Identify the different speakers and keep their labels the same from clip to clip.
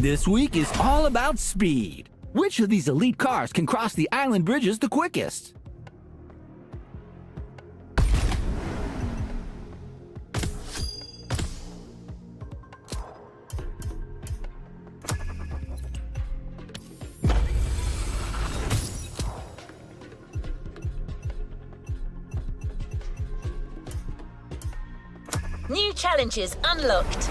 Speaker 1: This week is all about speed. Which of these elite cars can cross the island bridges the quickest?
Speaker 2: New challenges unlocked.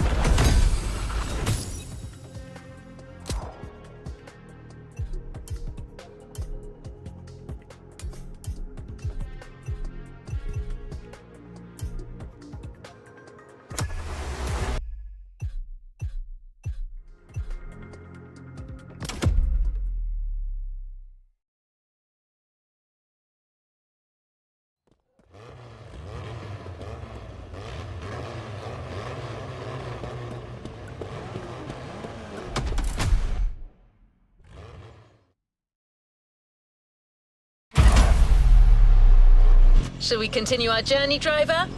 Speaker 2: Shall we continue our journey, driver?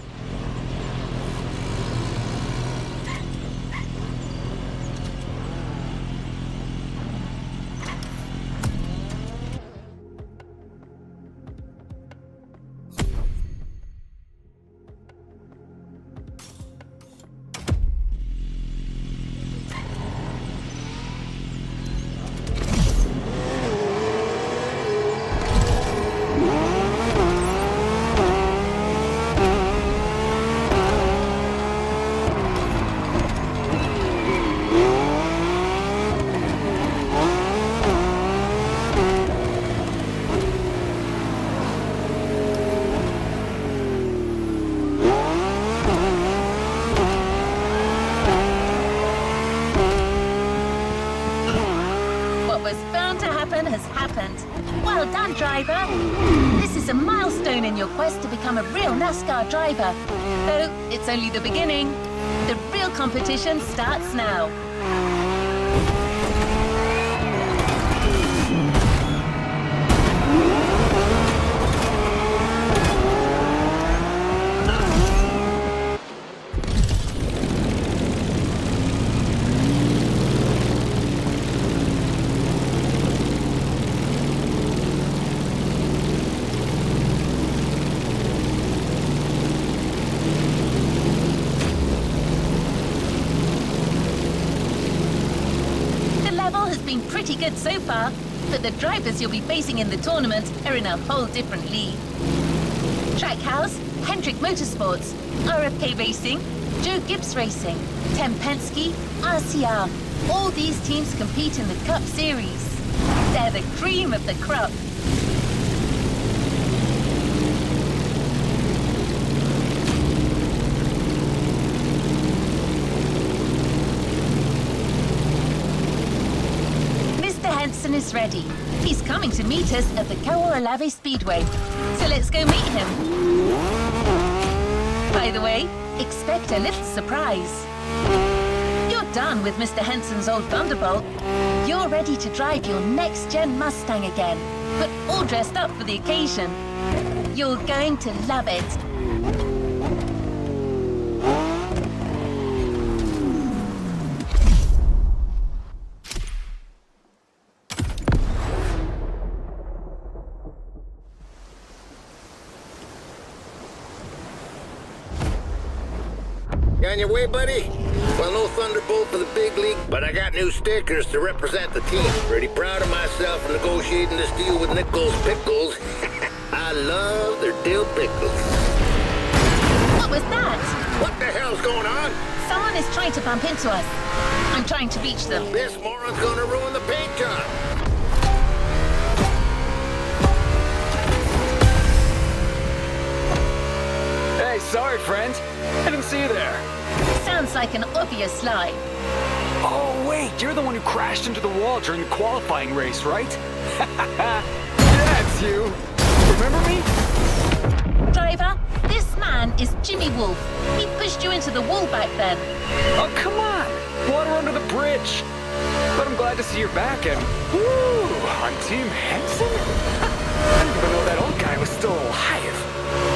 Speaker 2: Has happened. Well done, driver. This is a milestone in your quest to become a real NASCAR driver. Though it's only the beginning. The real competition starts now. Pretty good so far, but the drivers you'll be facing in the tournament are in a whole different league. Trackhouse, Hendrick Motorsports, RFK Racing, Joe Gibbs Racing, Tem Penske, RCR. All these teams compete in the Cup Series. They're the cream of the crop. Is ready. He's coming to meet us at the Kawaralave Speedway. So let's go meet him. By the way, expect a little surprise. You're done with Mr. Henson's old Thunderbolt. You're ready to drive your next-gen Mustang again, but all dressed up for the occasion. You're going to love it.
Speaker 3: On your way, buddy? Well, no Thunderbolt for the big league, but I got new stickers to represent the team. Pretty proud of myself for negotiating this deal with Nichols Pickles. I love their dill pickles.
Speaker 2: What was that?
Speaker 3: What the hell's going on?
Speaker 2: Someone is trying to bump into us. I'm trying to reach them.
Speaker 3: This moron's gonna ruin the paint job.
Speaker 4: Hey, sorry, friend. I didn't see you there.
Speaker 2: Sounds like an obvious lie.
Speaker 4: Oh, wait, you're the one who crashed into the wall during the qualifying race, right? Yeah, it's you. Remember me?
Speaker 2: Driver, this man is Jimmy Wolf. He pushed you into the wall back then.
Speaker 4: Oh, come on. Water under the bridge. But I'm glad to see you're back and... Woo! On Team Henson? I didn't even know that old guy was still alive.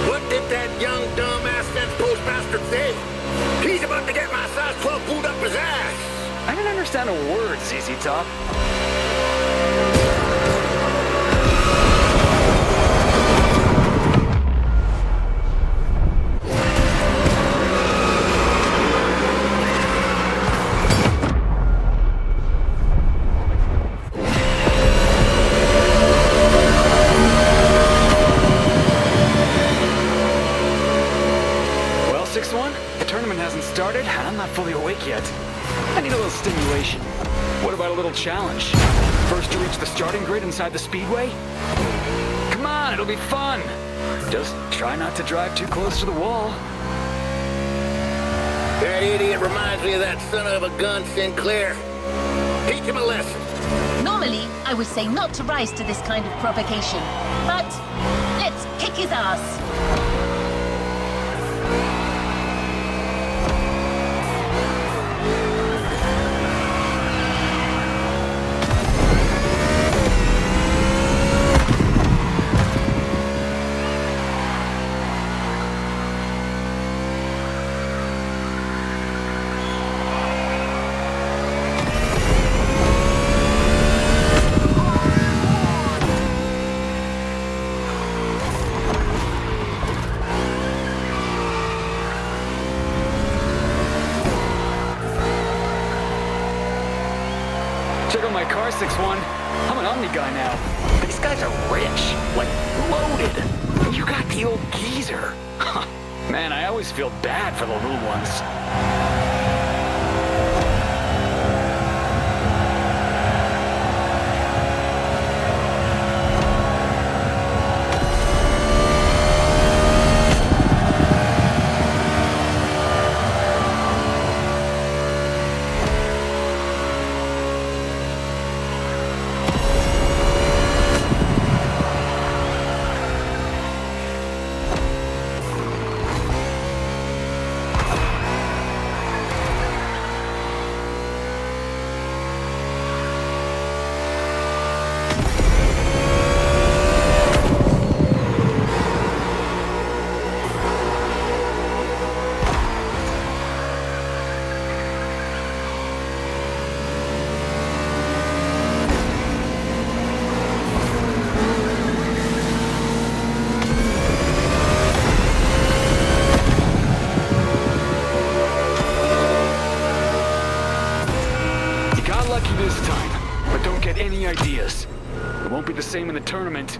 Speaker 3: What did that young dumbass fence postmaster say? He's about to get my size 12 boot up his ass.
Speaker 4: I didn't understand sound of words, ZZ Top. Well, 6-1, the tournament hasn't started, and I'm not fully awake yet. I need a little stimulation. What about a little challenge? First to reach the starting grid inside the speedway? Come on, it'll be fun. Just try not to drive too close to the wall.
Speaker 3: That idiot reminds me of that son of a gun Sinclair. Teach him a lesson.
Speaker 2: Normally, I would say not to rise to this kind of provocation. But let's kick his ass.
Speaker 4: Check out my car, 6-1. I'm an Omni guy now. These guys are rich, like loaded. You got the old geezer. Huh. Man, I always feel bad for the little ones. Lucky this time, but don't get any ideas. It won't be the same in the tournament.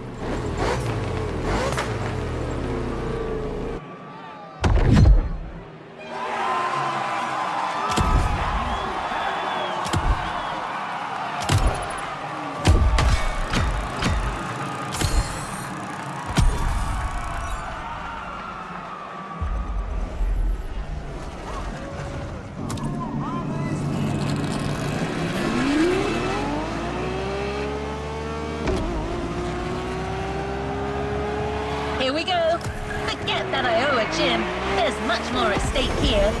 Speaker 2: Here we go. Forget that I owe a gym. There's much more at stake here.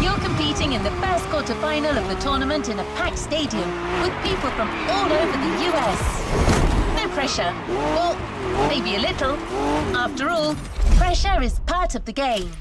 Speaker 2: You're competing in the first quarterfinal of the tournament in a packed stadium with people from all over the US. No pressure. Or maybe a little. After all, pressure is part of the game.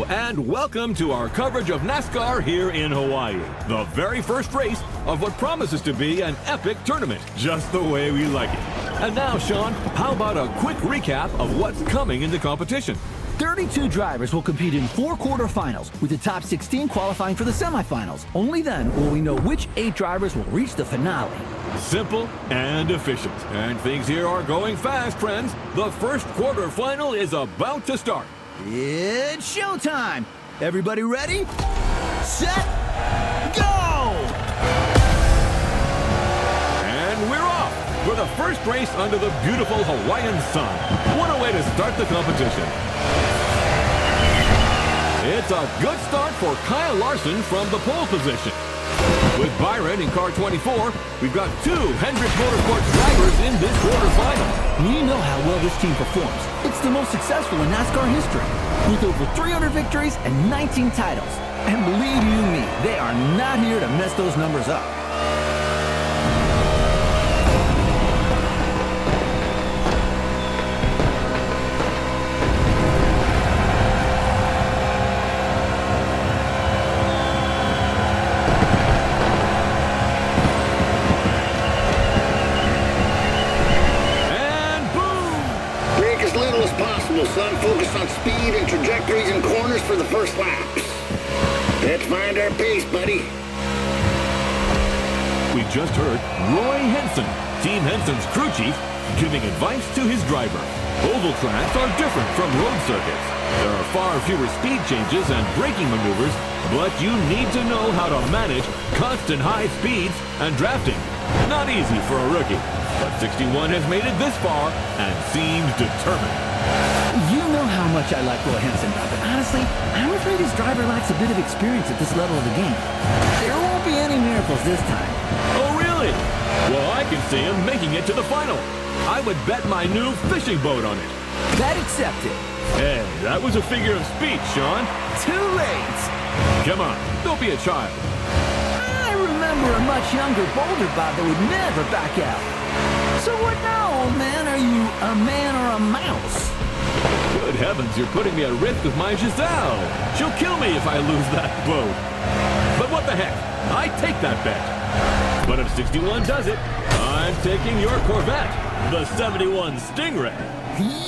Speaker 5: And welcome to our coverage of NASCAR here in Hawaii. The very first race of what promises to be an epic tournament, just the way we like it. And now, Sean, how about a quick recap of what's coming in the competition?
Speaker 1: 32 drivers will compete in 4 quarterfinals, with the top 16 qualifying for the semifinals. Only then will we know which 8 drivers will reach the finale.
Speaker 5: Simple and efficient. And things here are going fast, friends. The first quarterfinal is about to start.
Speaker 1: It's showtime! Everybody ready? Set! Go!
Speaker 5: And we're off for the first race under the beautiful Hawaiian sun. What a way to start the competition. It's a good start for Kyle Larson from the pole position. With Byron in car 24, we've got two Hendrick Motorsports drivers in this quarterfinal.
Speaker 1: We know how well this team performs. It's the most successful in NASCAR history, with over 300 victories and 19 titles. And believe you me, they are not here to mess those numbers up.
Speaker 3: Son, focus on speed and trajectories and corners for the first laps. Let's find our pace, buddy.
Speaker 5: We just heard Roy Henson, Team Henson's crew chief, giving advice to his driver. Oval tracks are different from road circuits. There are far fewer speed changes and braking maneuvers, but you need to know how to manage constant high speeds and drafting. Not easy for a rookie, but 61 has made it this far and seems determined.
Speaker 1: You know how much I like Roy Henson, but honestly, I'm afraid his driver lacks a bit of experience at this level of the game. There won't be any miracles this time.
Speaker 5: Oh, really? Well, I can see him making it to the final. I would bet my new fishing boat on it.
Speaker 1: That accepted.
Speaker 5: Hey, that was a figure of speech, Sean.
Speaker 1: Too late.
Speaker 5: Come on, don't be a child.
Speaker 1: I remember a much younger, bolder Bob that would never back out. So what now, old man? Are you a man or a mouse?
Speaker 5: Good heavens, you're putting me at risk with my Giselle. She'll kill me if I lose that boat. But what the heck? I take that bet. But if 61 does it, I'm taking your Corvette, the 71 Stingray.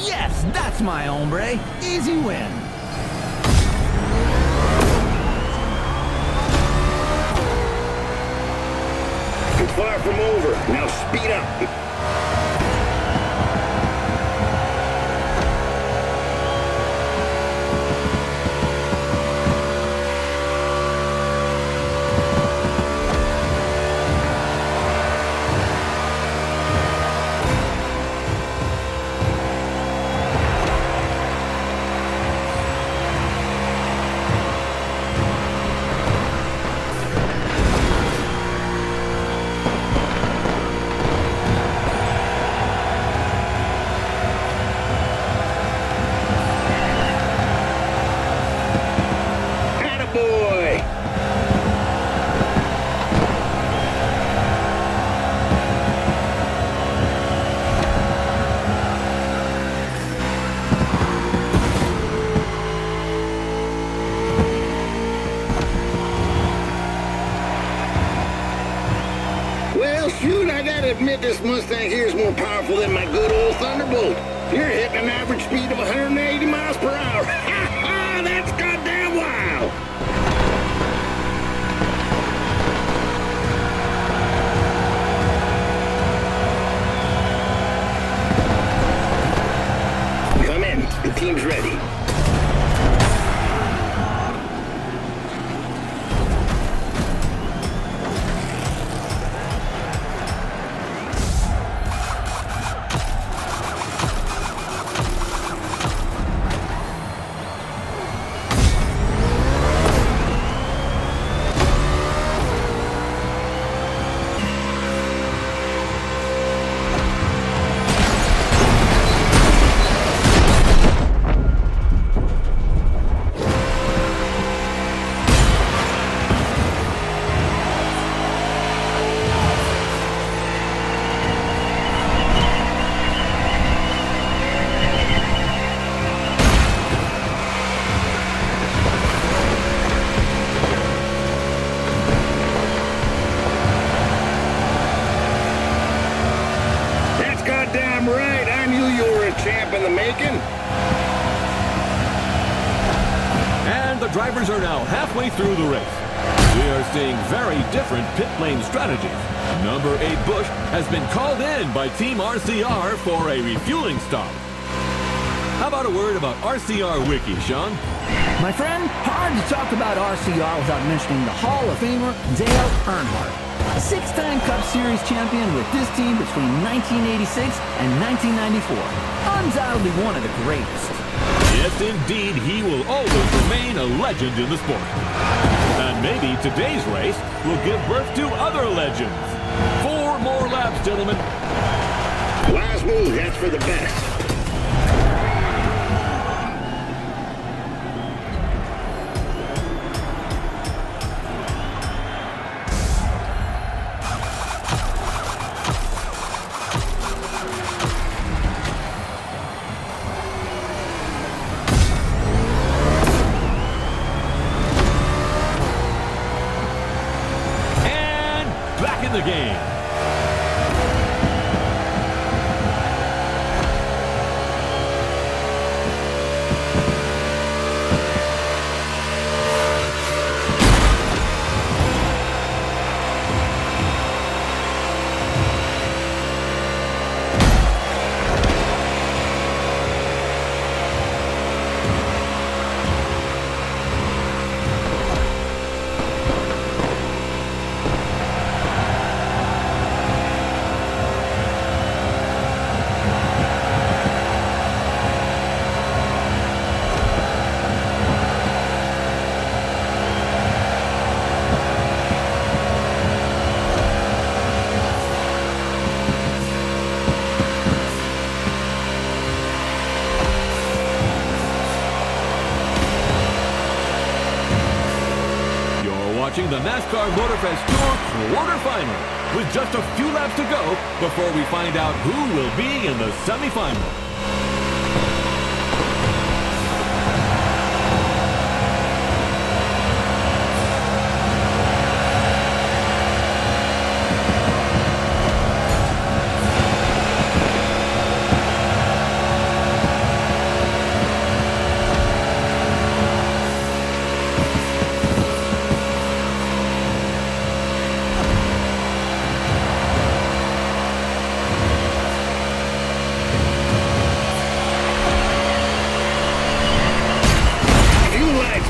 Speaker 1: Yes, that's my hombre. Easy win.
Speaker 3: It's far from over. Now speed up. Shoot, I gotta admit this Mustang here is more powerful than my good old Thunderbolt. You're hitting an average speed of 180 miles per hour. Ha ha! That's goddamn wild! Come in. The team's ready. In the making.
Speaker 5: And the drivers are now halfway through the race. We are seeing very different pit lane strategies. Number 8 Bush has been called in by Team RCR for a refueling stop. How about a word about RCR Wiki, Sean?
Speaker 1: My friend, hard to talk about RCR without mentioning the Hall of Famer Dale Earnhardt. 6-time Cup Series champion with this team between 1986 and 1994. Undoubtedly one of the greatest.
Speaker 5: Yes, indeed, he will always remain a legend in the sport. And maybe maybe today's race will give birth to other legends. 4 more laps, gentlemen.
Speaker 3: Last move, that's for the best.
Speaker 5: Back in the game. Watching the NASCAR Motorfest Tour quarterfinal with just a few laps to go before we find out who will be in the semifinal.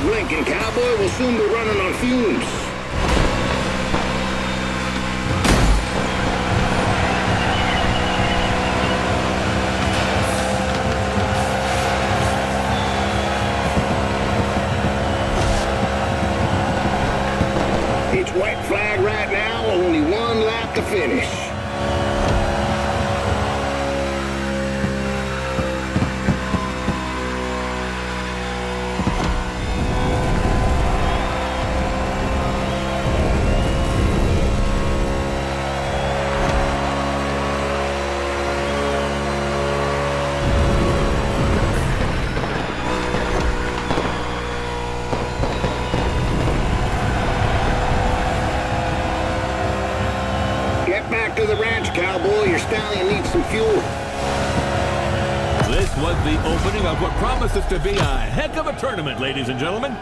Speaker 3: Blinking cowboy will soon be running on fumes. It's white flag right now, only 1 lap to finish. Back to the ranch, cowboy. Your stallion needs some fuel.
Speaker 5: This was the opening of what promises to be a heck of a tournament, ladies and gentlemen.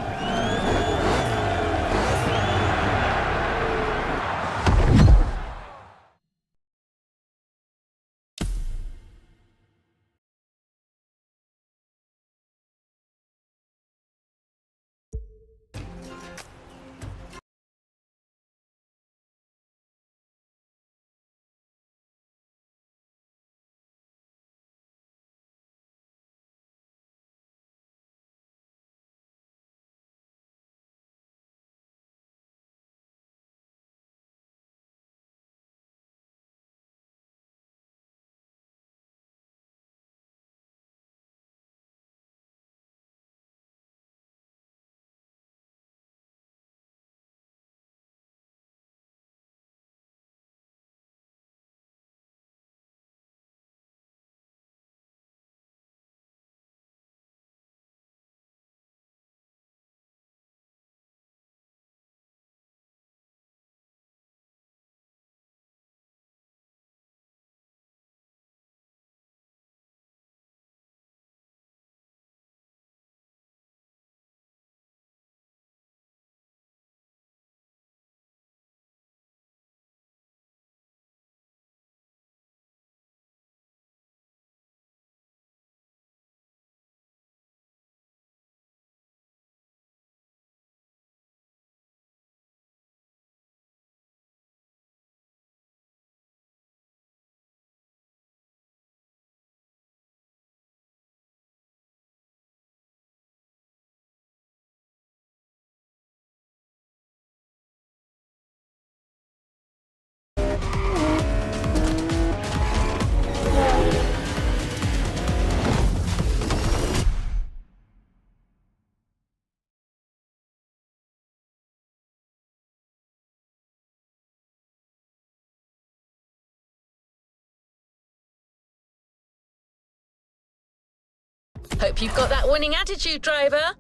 Speaker 2: Hope you've got that winning attitude, driver.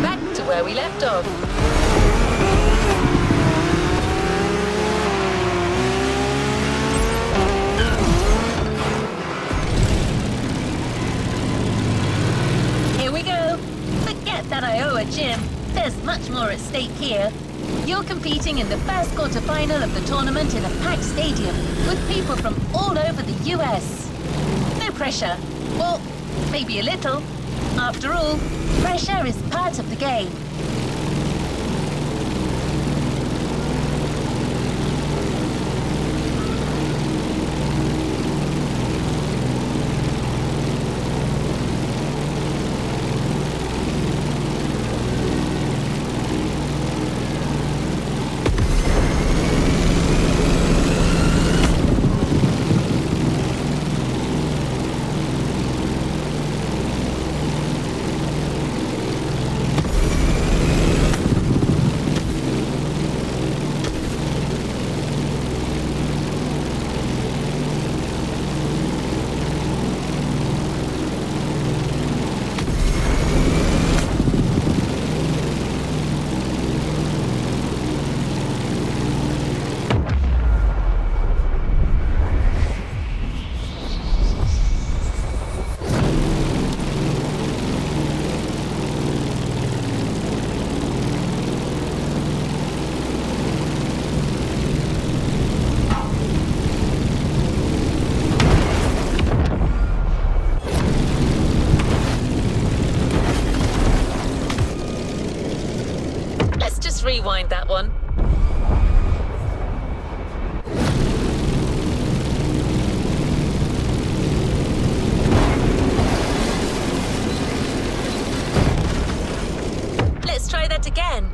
Speaker 2: Back to where we left off. Here we go. Forget that I owe a gym. There's much more at stake here. You're competing in the first quarterfinal of the tournament in a packed stadium with people from all over the US. No pressure. Well, maybe a little. After all, pressure is part of the game. Rewind that one. Let's try that again.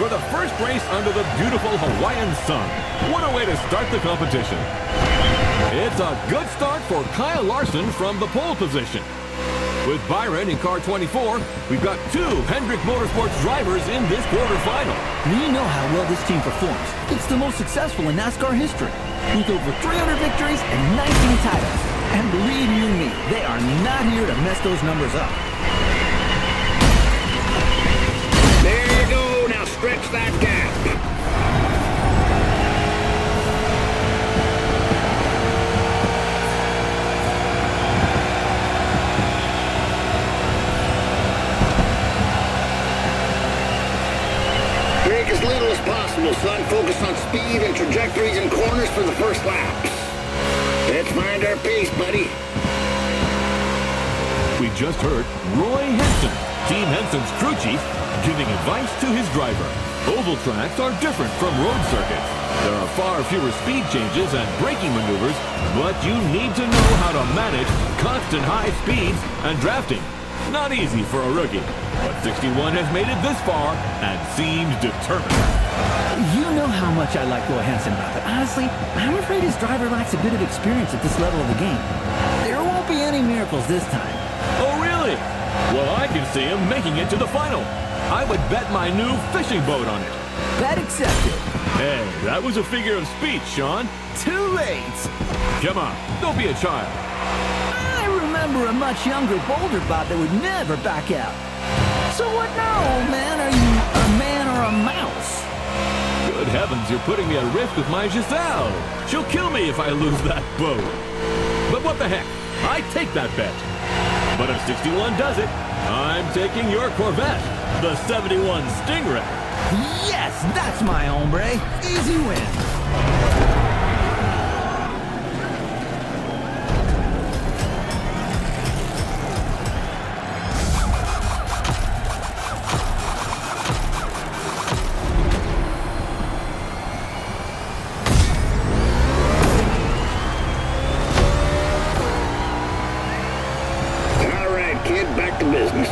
Speaker 5: For the first race under the beautiful Hawaiian sun. What a way to start the competition. It's a good start for Kyle Larson from the pole position. With Byron in car 24, we've got two Hendrick Motorsports drivers in this quarterfinal.
Speaker 1: We know how well this team performs. It's the most successful in NASCAR history, with over 300 victories and 19 titles. And believe you me, they are not here to mess those numbers up.
Speaker 3: There you go. Now stretch that gap. Break as little as possible, son. Focus on speed and trajectories and corners for the first laps. Let's find our pace, buddy.
Speaker 5: We just heard Roy Henson Team Henson's crew chief, giving advice to his driver. Oval tracks are different from road circuits. There are far fewer speed changes and braking maneuvers, but you need to know how to manage constant high speeds and drafting. Not easy for a rookie, but 61 has made it this far and seems determined.
Speaker 1: You know how much I like Roy Henson, but honestly, I'm afraid his driver lacks a bit of experience at this level of the game. There won't be any miracles this time.
Speaker 5: Oh, really? Well, I can see him making it to the final. I would bet my new fishing boat on it.
Speaker 1: Bet accepted.
Speaker 5: Hey, that was a figure of speech, Sean.
Speaker 1: Too late.
Speaker 5: Come on, don't be a child.
Speaker 1: I remember a much younger, bolder Bob that would never back out. So what now, old man? Are you a man or a mouse?
Speaker 5: Good heavens, you're putting me at risk with my Giselle. She'll kill me if I lose that boat. But what the heck? I take that bet. But if 61 does it, I'm taking your Corvette, the 71 Stingray.
Speaker 1: Yes, that's my hombre. Easy win.
Speaker 3: All right, kid, back to business.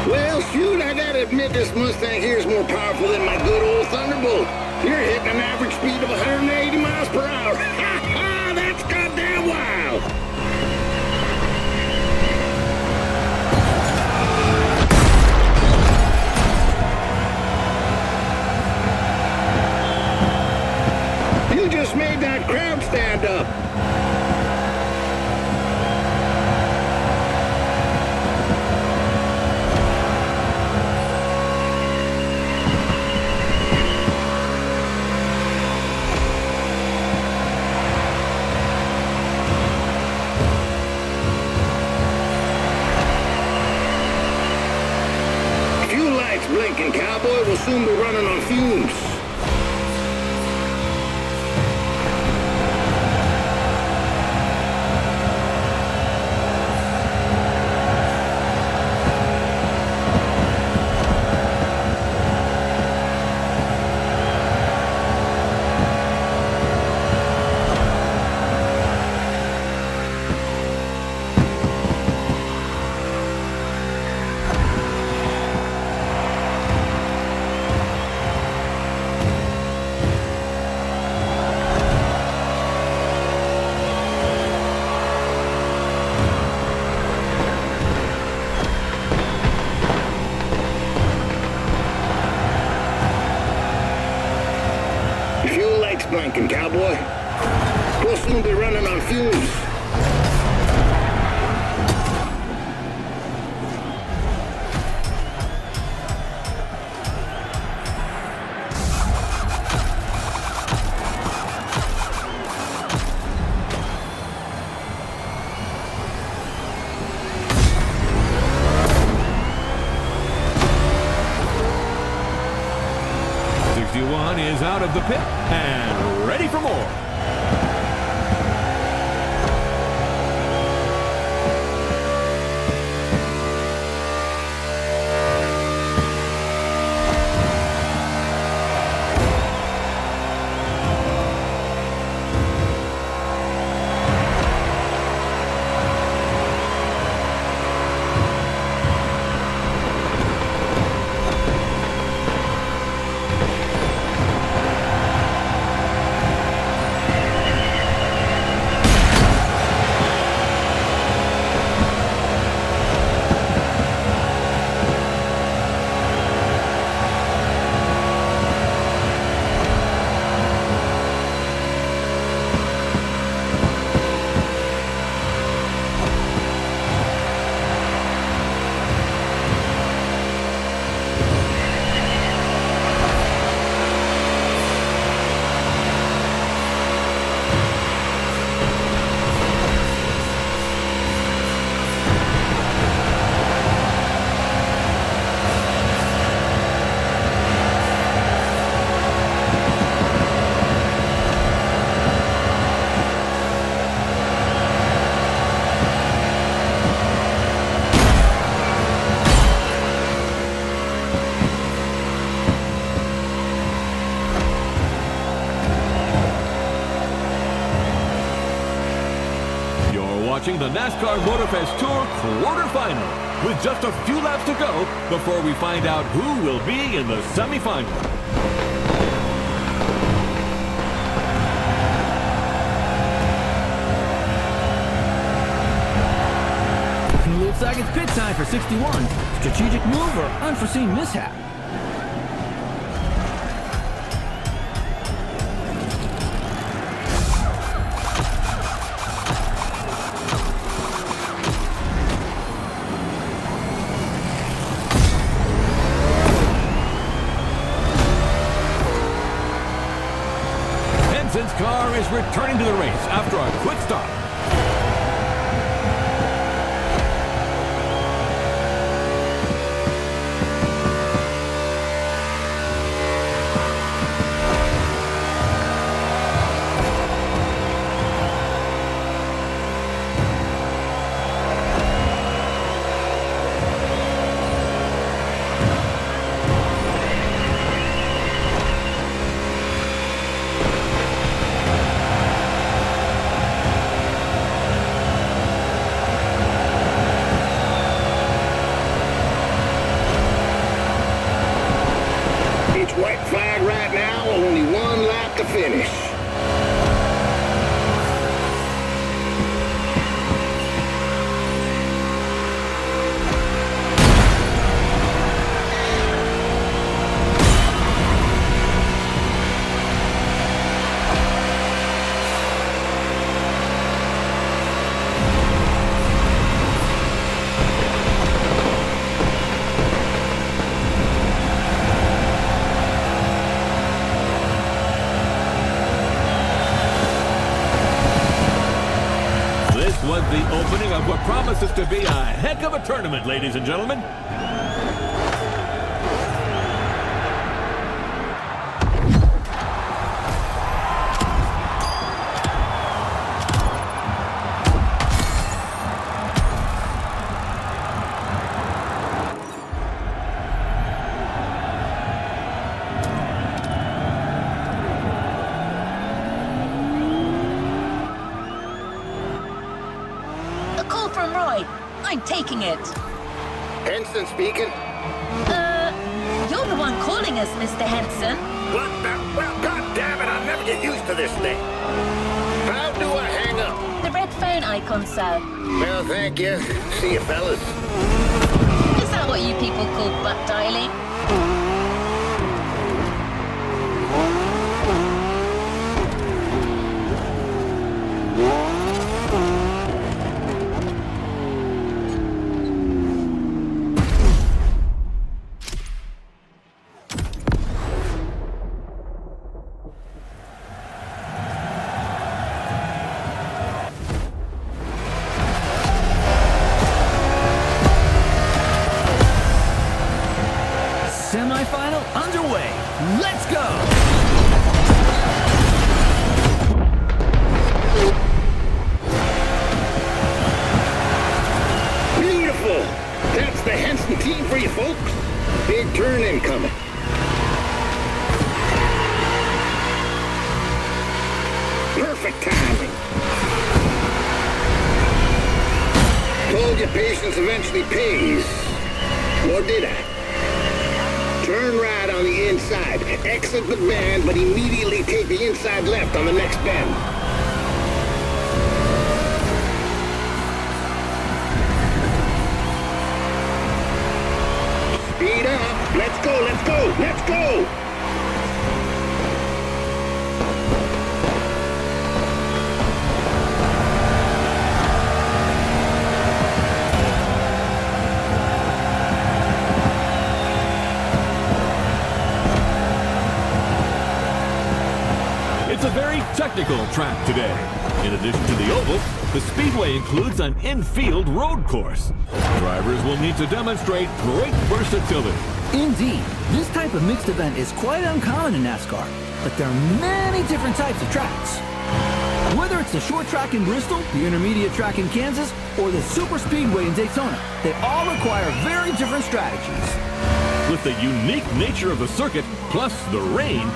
Speaker 3: Well, shoot, I gotta admit this Mustang here is more powerful than my good old Thunderbolt. You're hitting an average speed of 180 miles per hour. Ha ha! That's goddamn wild! You just made that crowd stand up. Fuel lights blinking, cowboy. We'll soon be running on fumes. Fuel lights blinking, cowboy. We'll soon be running on fumes.
Speaker 5: Is out of the pit and ready for more. watching the NASCAR Motorfest Tour quarterfinal, with just a few laps to go before we find out who will be in the semifinal.
Speaker 1: Looks like it's pit time for 61. Strategic move or unforeseen mishap?
Speaker 5: Henson's car is returning to the race after a quick stop.
Speaker 3: White flag right now, only one lap to finish.
Speaker 5: Was the opening of what promises to be a heck of a tournament, ladies and gentlemen.
Speaker 2: From Roy. I'm taking it.
Speaker 3: Henson speaking.
Speaker 2: You're the one calling us, Mr. Henson.
Speaker 3: What the? Well, God damn it, I'll never get used to this thing. How do I hang up?
Speaker 2: The red phone icon, sir.
Speaker 3: Well, thank you. See you, fellas.
Speaker 2: Is that what you people call butt dialing?
Speaker 1: Semi-final underway. Let's go!
Speaker 3: Beautiful! That's the Henson team for you folks. Big turn incoming. Perfect timing. Told you patience eventually pays. Or did I? Turn right on the inside. Exit the bend, but immediately take the inside left on the next bend. Speed up. Let's go, let's go, let's go!
Speaker 5: It's a very technical track today. In addition to the oval, the speedway includes an infield road course. Drivers will need to demonstrate great versatility.
Speaker 1: Indeed, this type of mixed event is quite uncommon in NASCAR, but there are many different types of tracks. Whether it's the short track in Bristol, the intermediate track in Kansas, or the super speedway in Daytona, they all require very different strategies.
Speaker 5: With the unique nature of the circuit, plus the rain,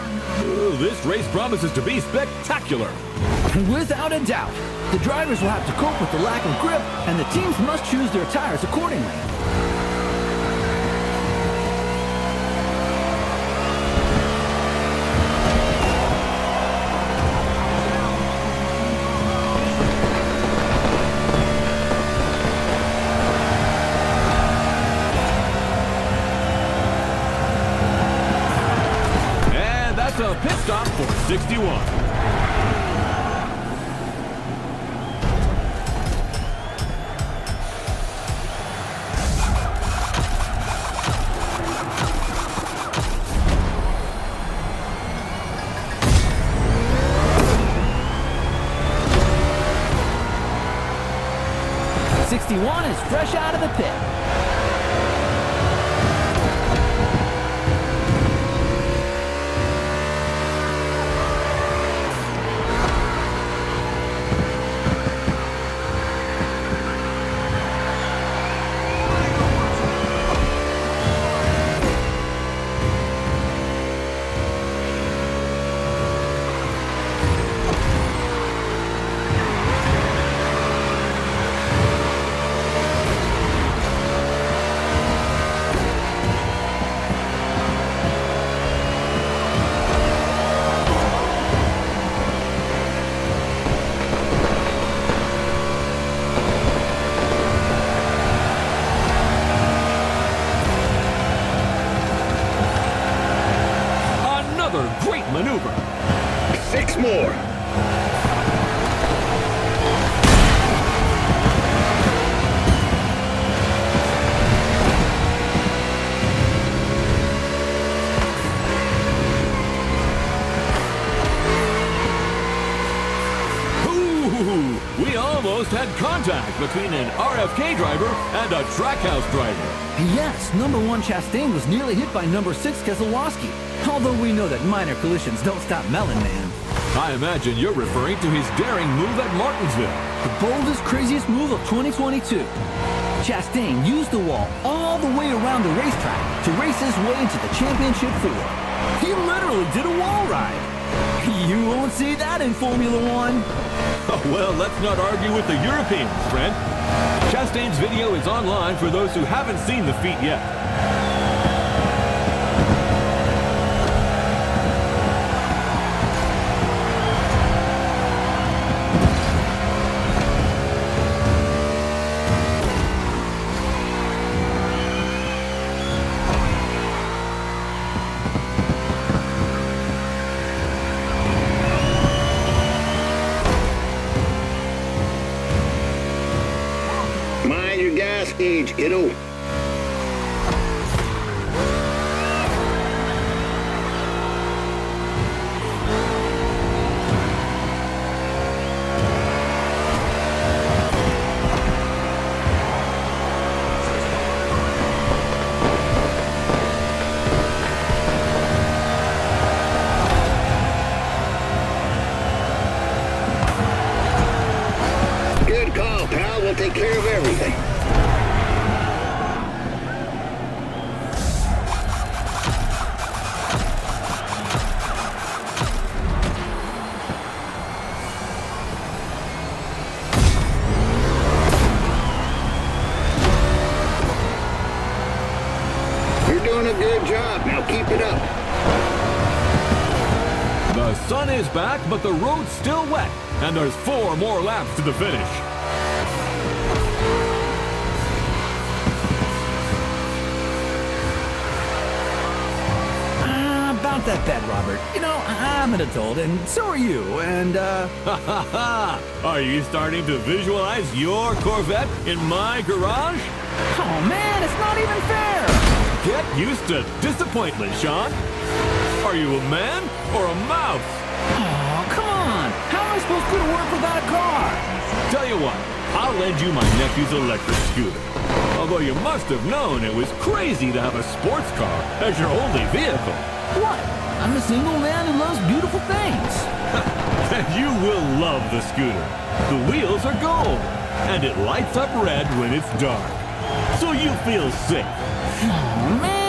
Speaker 5: this race promises to be spectacular.
Speaker 1: Without a doubt, the drivers will have to cope with the lack of grip, and the teams must choose their tires accordingly.
Speaker 5: And that's a pit stop for 61.
Speaker 1: Is fresh out of the pit.
Speaker 5: Great maneuver.
Speaker 3: 6 more.
Speaker 5: Ooh, we almost had contact between an RFK driver and a Trackhouse driver.
Speaker 1: Yes, number 1 Chastain was nearly hit by number 6 Keselowski. Although we know that minor collisions don't stop Melon Man.
Speaker 5: I imagine you're referring to his daring move at Martinsville.
Speaker 1: The boldest, craziest move of 2022. Chastain used the wall all the way around the racetrack to race his way into the championship 4. He literally did a wall ride. You won't see that in Formula One.
Speaker 5: Well, let's not argue with the Europeans, friend. Chastain's video is online for those who haven't seen the feat yet.
Speaker 3: Mind your gas gauge, kiddo. Good call, pal. We'll take care of everything. You're doing a good job. Now keep it up.
Speaker 5: The sun is back, but the road's still wet, and there's 4 more laps to the finish.
Speaker 1: About that bet, Robert. You know, I'm an adult, and so are you, and,
Speaker 5: Are you starting to visualize your Corvette in my garage?
Speaker 1: Oh, man, it's not even fair!
Speaker 5: Get used to disappointment, Sean. Are you a man or a mouse?
Speaker 1: Oh, come on! How am I supposed to go to work without a car?
Speaker 5: Tell you what, I'll lend you my nephew's electric scooter. Although you must have known it was crazy to have a sports car as your only vehicle.
Speaker 1: What? I'm a single man who loves beautiful things.
Speaker 5: And you will love the scooter. The wheels are gold, and it lights up red when it's dark. So you feel safe.
Speaker 1: Oh, man!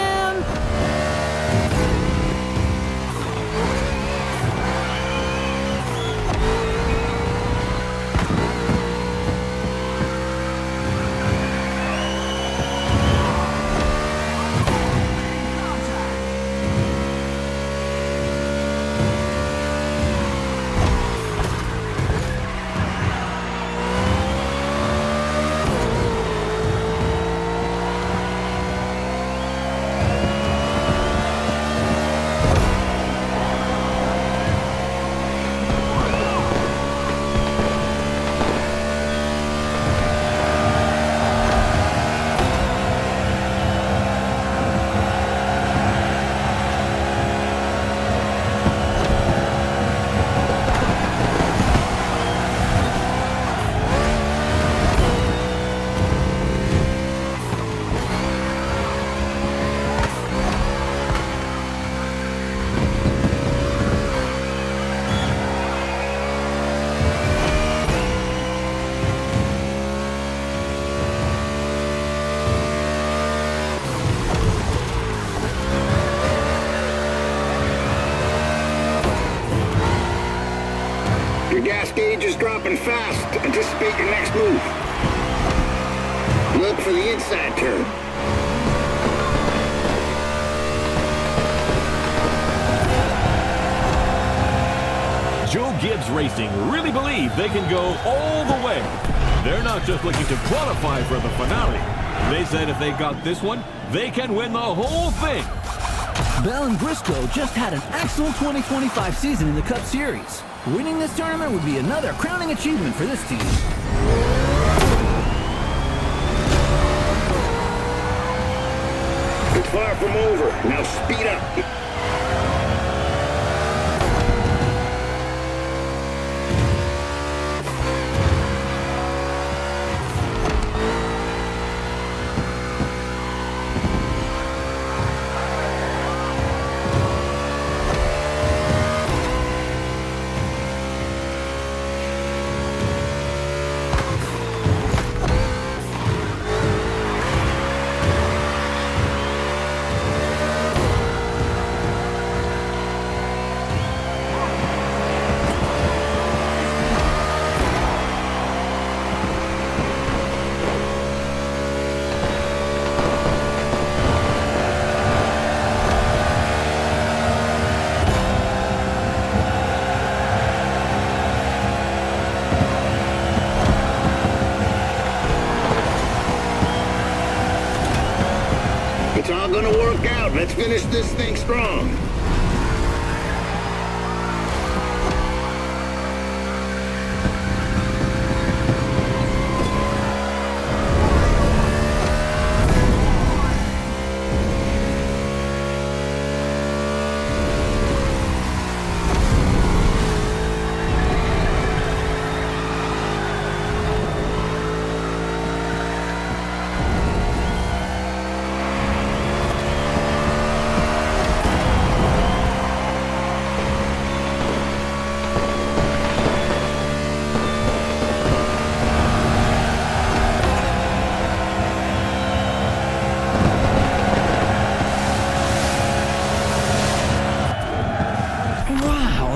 Speaker 3: gas gauge is dropping fast. Anticipate your next move. Look for the inside turn.
Speaker 5: Joe Gibbs Racing really believe they can go all the way. They're not just looking to qualify for the finale. They said if they got this one, they can win the whole thing.
Speaker 1: Bell and Briscoe just had an excellent 2025 season in the Cup Series. Winning this tournament would be another crowning achievement for this team.
Speaker 3: It's far from over. Now speed up. It's all gonna work out. Let's finish this thing strong.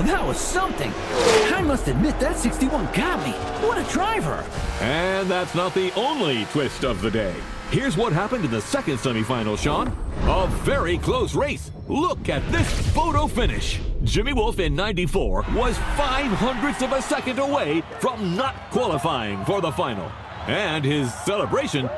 Speaker 1: That was something. I must admit that 61 got me. What a driver.
Speaker 5: And that's not the only twist of the day. Here's what happened in the second semifinal, Sean. A very close race. Look at this photo finish. Jimmy Wolf in 94 was 0.05 of a second away from not qualifying for the final. And his celebration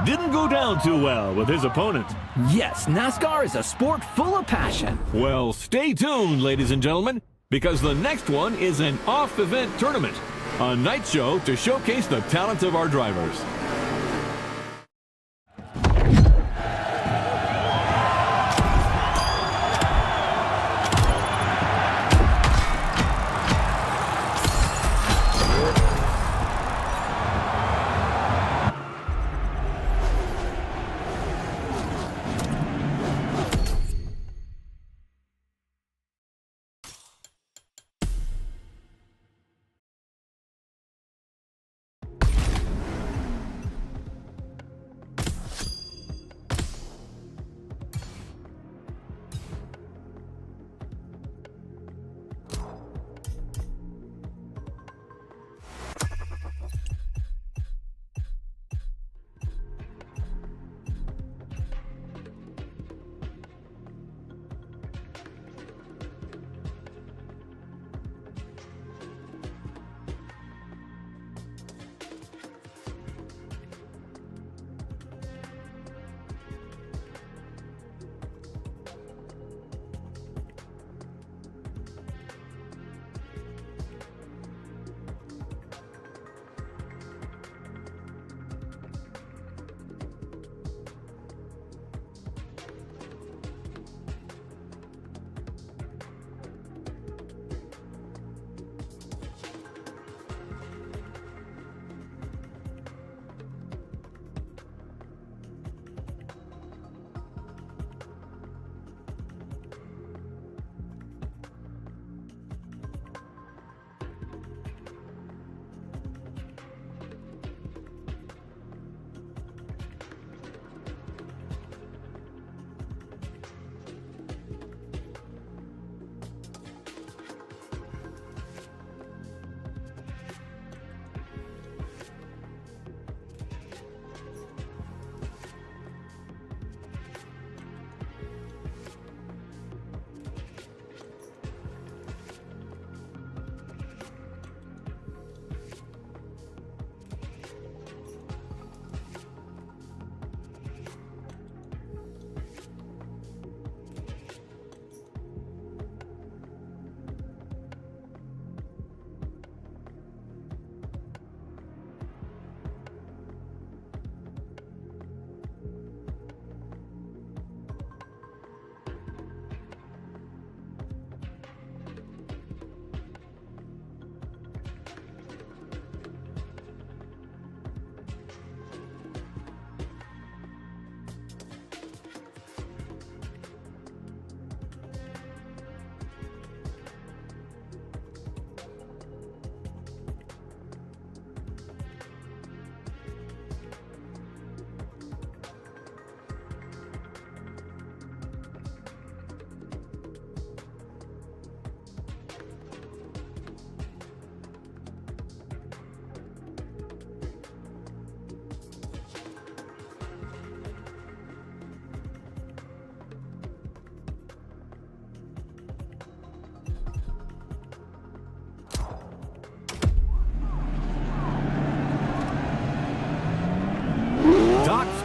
Speaker 5: didn't go down too well with his opponent.
Speaker 1: Yes, NASCAR is a sport full of passion.
Speaker 5: Well, stay tuned, ladies and gentlemen, because the next one is an off-event tournament, a night show to showcase the talents of our drivers.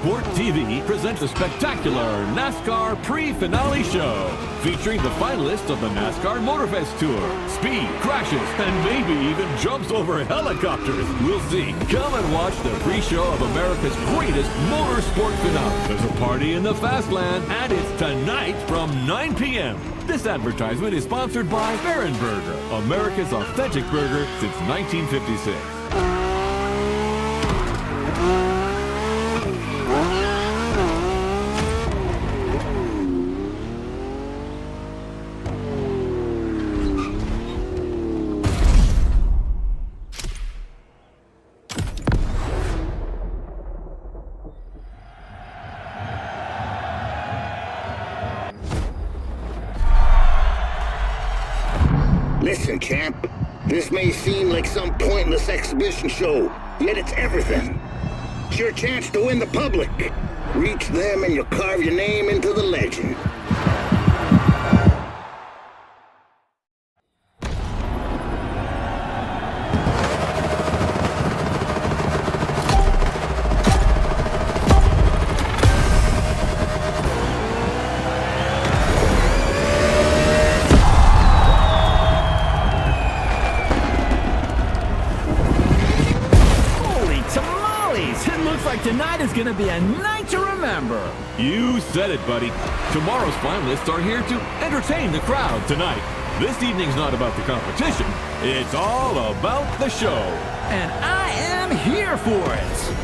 Speaker 5: Motorsport TV presents a spectacular NASCAR pre-finale show featuring the finalists of the NASCAR Motorfest Tour. Speed, crashes, and maybe even jumps over helicopters. We'll see. Come and watch the pre-show of America's greatest motorsport finale. There's a party in the Fastland, and it's tonight from 9 p.m. This advertisement is sponsored by Baron Burger, America's authentic burger since 1956.
Speaker 3: Listen, champ. This may seem like some pointless exhibition show, yet it's everything. It's your chance to win the public. Reach them and you'll carve your name into the legend.
Speaker 1: Tonight is gonna be a night to remember.
Speaker 5: You said it, buddy. Tomorrow's finalists are here to entertain the crowd tonight. This evening's not about the competition. It's all about the show.
Speaker 1: And I am here for it.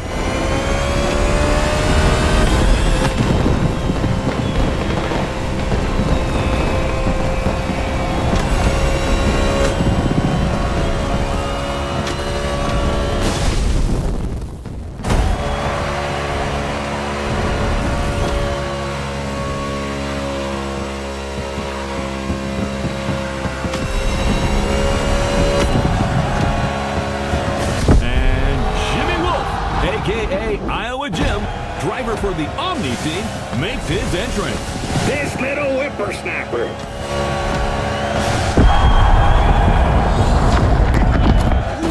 Speaker 5: a.k.a. Iowa Jim, driver for the Omni team, makes his entrance.
Speaker 3: This little whippersnapper.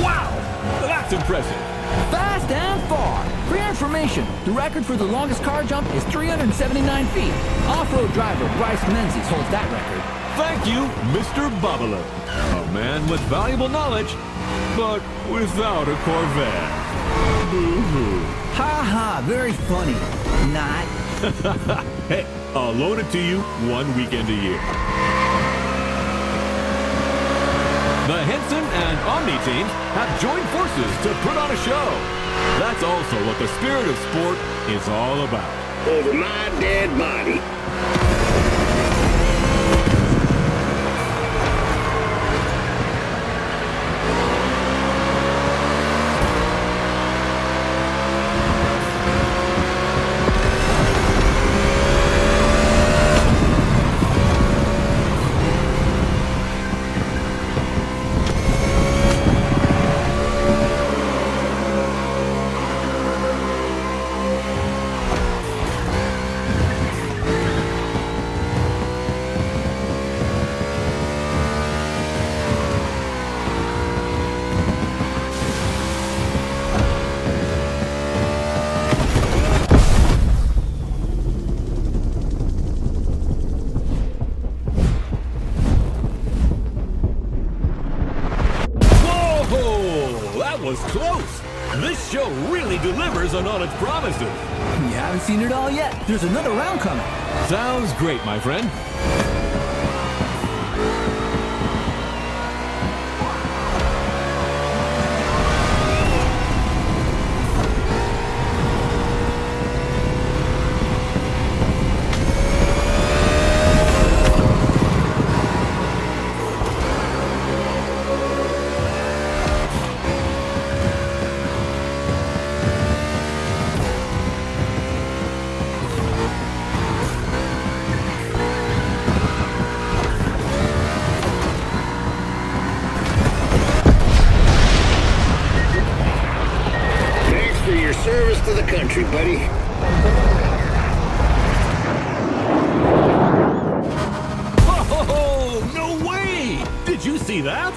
Speaker 5: Wow! That's impressive.
Speaker 1: Fast and far. For your information, the record for the longest car jump is 379 feet. Off-road driver Bryce Menzies holds that record.
Speaker 5: Thank you, Mr. Babalu. A man with valuable knowledge, but without a Corvette. Boo-hoo.
Speaker 1: Ha ha, very funny. Not.
Speaker 5: Hey, I'll loan it to you one weekend a year. The Henson and Omni teams have joined forces to put on a show. That's also what the spirit of sport is all about.
Speaker 3: Over my dead body.
Speaker 5: Was close. This show really delivers on all its promises.
Speaker 1: You haven't seen it all yet. There's another round coming.
Speaker 5: Sounds great, my friend.
Speaker 3: Service to the country, buddy.
Speaker 5: Oh, no way! Did you see that?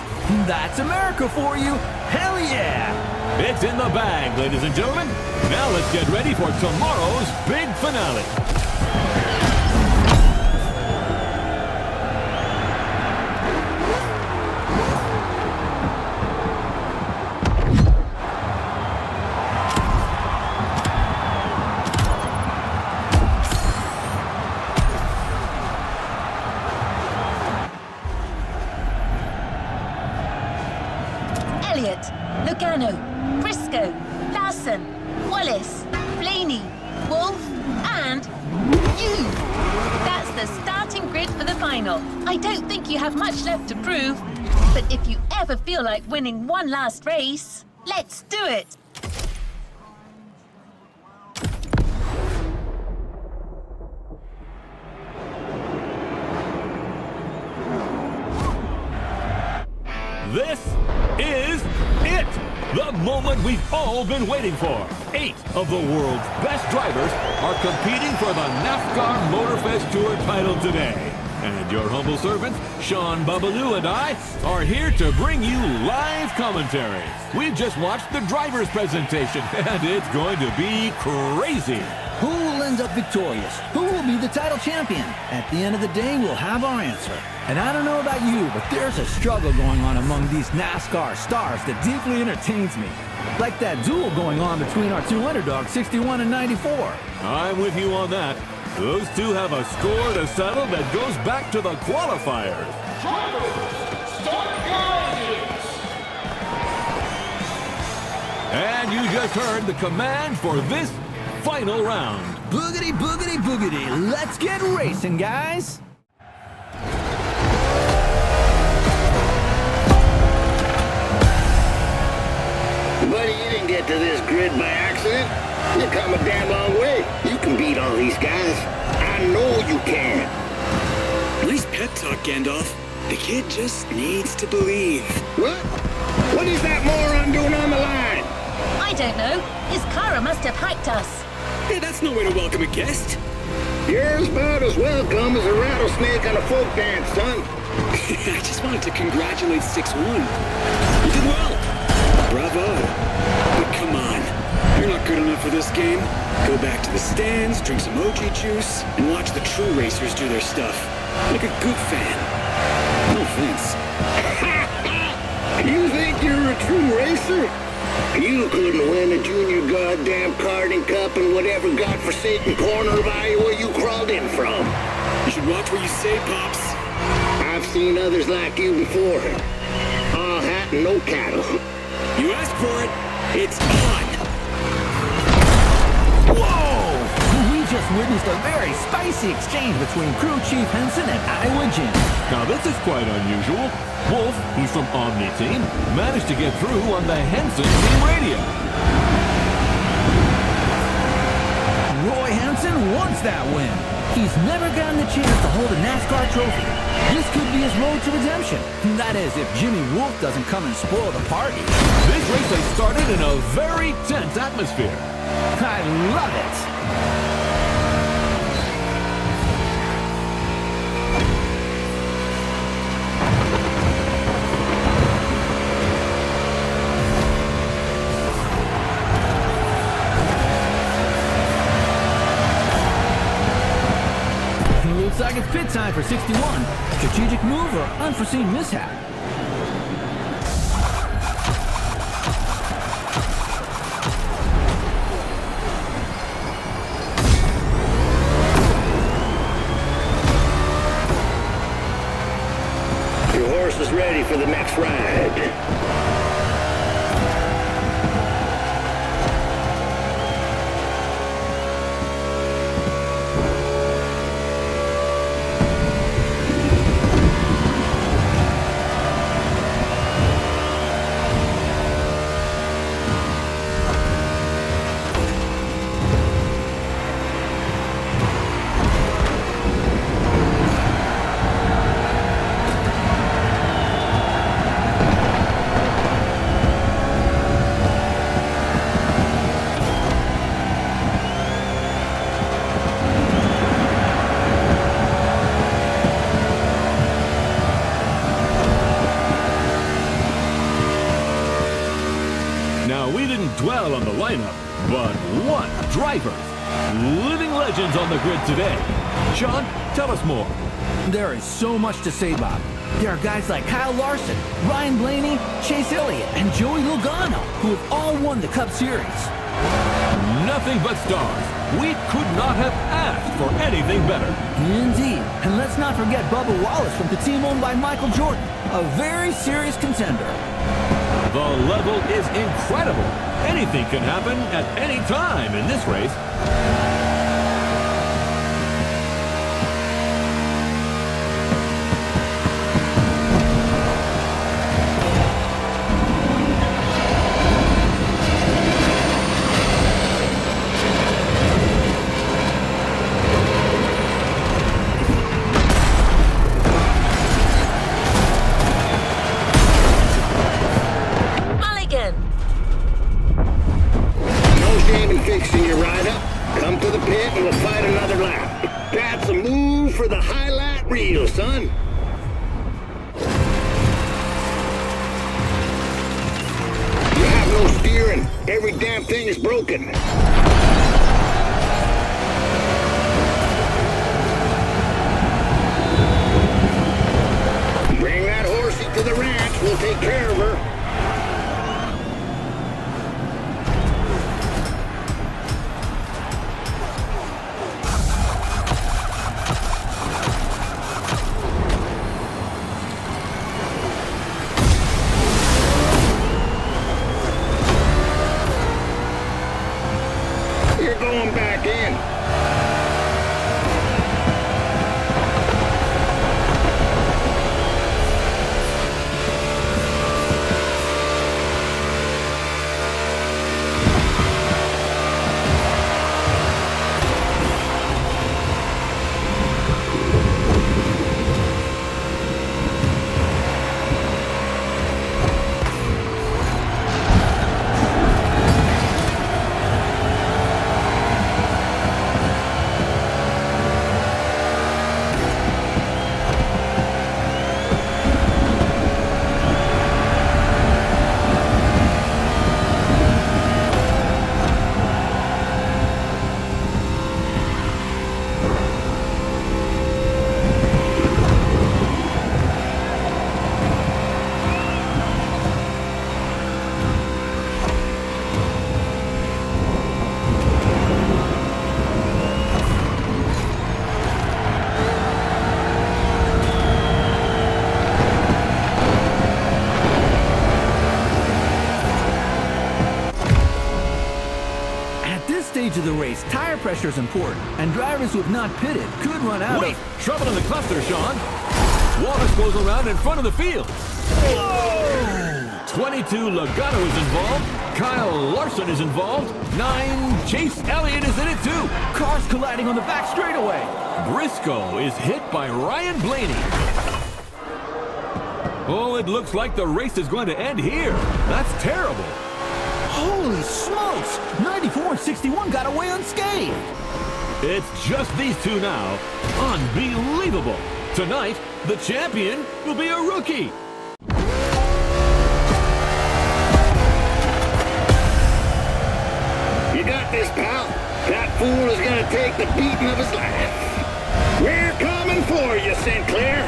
Speaker 1: That's America for you. Hell yeah!
Speaker 5: It's in the bag, ladies and gentlemen. Now let's get ready for tomorrow's big finale.
Speaker 2: Elliott, Lugano, Briscoe, Larson, Wallace, Blaney, Wolf, and you! That's the starting grid for the final. I don't think you have much left to prove, but if you ever feel like winning one last race, let's do it!
Speaker 5: This is it! The moment we've all been waiting for. 8 of the world's best drivers are competing for the NASCAR Motorfest Tour title today. And your humble servants, Sean Babaloo and I, are here to bring you live commentary. We've just watched the driver's presentation, and it's going to be crazy.
Speaker 1: Who will end up victorious? Who will be the title champion? At the end of the day, we'll have our answer. And I don't know about you, but there's a struggle going on among these NASCAR stars that deeply entertains me. Like that duel going on between our two underdogs, 61 and 94.
Speaker 5: I'm with you on that. Those two have a score to settle that goes back to the qualifiers. And you just heard the command for this final round.
Speaker 1: Boogity, boogity, boogity. Let's get racing, guys.
Speaker 3: Buddy, you didn't get to this grid by accident. You come a damn long way. You can beat all these guys. I know you can.
Speaker 6: Nice pep talk, Gandalf. The kid just needs to believe.
Speaker 3: What? What is that moron doing on the line?
Speaker 2: I don't know. His Kara must have hacked us.
Speaker 6: Hey, that's no way to welcome a guest.
Speaker 3: You're about as welcome as a rattlesnake on a folk dance, son.
Speaker 6: I just wanted to congratulate 6-1. You did well. Bravo. But come on. You're not good enough for this game. Go back to the stands, drink some OG juice, and watch the true racers do their stuff. Like a good fan. No offense.
Speaker 3: You think you're a true racer? You couldn't win a junior goddamn karting cup in whatever godforsaken corner of Iowa you crawled in from.
Speaker 6: You should watch what you say, Pops.
Speaker 3: I've seen others like you before. All hat and no cattle.
Speaker 6: You asked for it. It's on.
Speaker 1: Whoa! We just witnessed a very spicy exchange between crew chief Henson and Iowa Jim.
Speaker 5: Now this is quite unusual. Wolf, who's from Omni Team, managed to get through on the Henson team radio.
Speaker 1: Roy Henson wants that win. He's never gotten the chance to hold a NASCAR trophy. This could be his road to redemption. That is, if Jimmy Wolf doesn't come and spoil the party.
Speaker 5: This race has started in a very tense atmosphere.
Speaker 1: I love it. Looks like it's pit time for 61. Strategic move or unforeseen mishap?
Speaker 3: Your horse is ready for the next ride.
Speaker 5: dwell on the lineup, but what drivers! Living legends on the grid today. Sean, tell us more.
Speaker 1: There is so much to say, Bob. There are guys like Kyle Larson, Ryan Blaney, Chase Elliott, and Joey Logano, who have all won the Cup Series.
Speaker 5: Nothing but stars. We could not have asked for anything better.
Speaker 1: Indeed. And let's not forget Bubba Wallace from the team owned by Michael Jordan, a very serious contender.
Speaker 5: The level is incredible. Anything can happen at any time in this race.
Speaker 3: Fixing your ride up. Come to the pit and we'll fight another lap. That's a move for the highlight reel, son. You have no steering. Every damn thing is broken. Bring that horsey to the ranch. We'll take care of her. Going back in.
Speaker 1: Stage of the race, tire pressure is important, and drivers who have not pitted could run out
Speaker 5: Wait,
Speaker 1: of...
Speaker 5: trouble in the cluster, Sean. Wallace goes around in front of the field. Whoa! 22 Logano is involved. Kyle Larson is involved. 9 Chase Elliott is in it too.
Speaker 1: Cars colliding on the back straightaway.
Speaker 5: Briscoe is hit by Ryan Blaney. Oh, it looks like the race is going to end here. That's terrible.
Speaker 1: Holy smokes! 94 and 61 got away unscathed.
Speaker 5: It's just these two now. Unbelievable. Tonight, the champion will be a rookie.
Speaker 3: You got this, pal. That fool is gonna take the beating of his life. We're coming for you, Sinclair.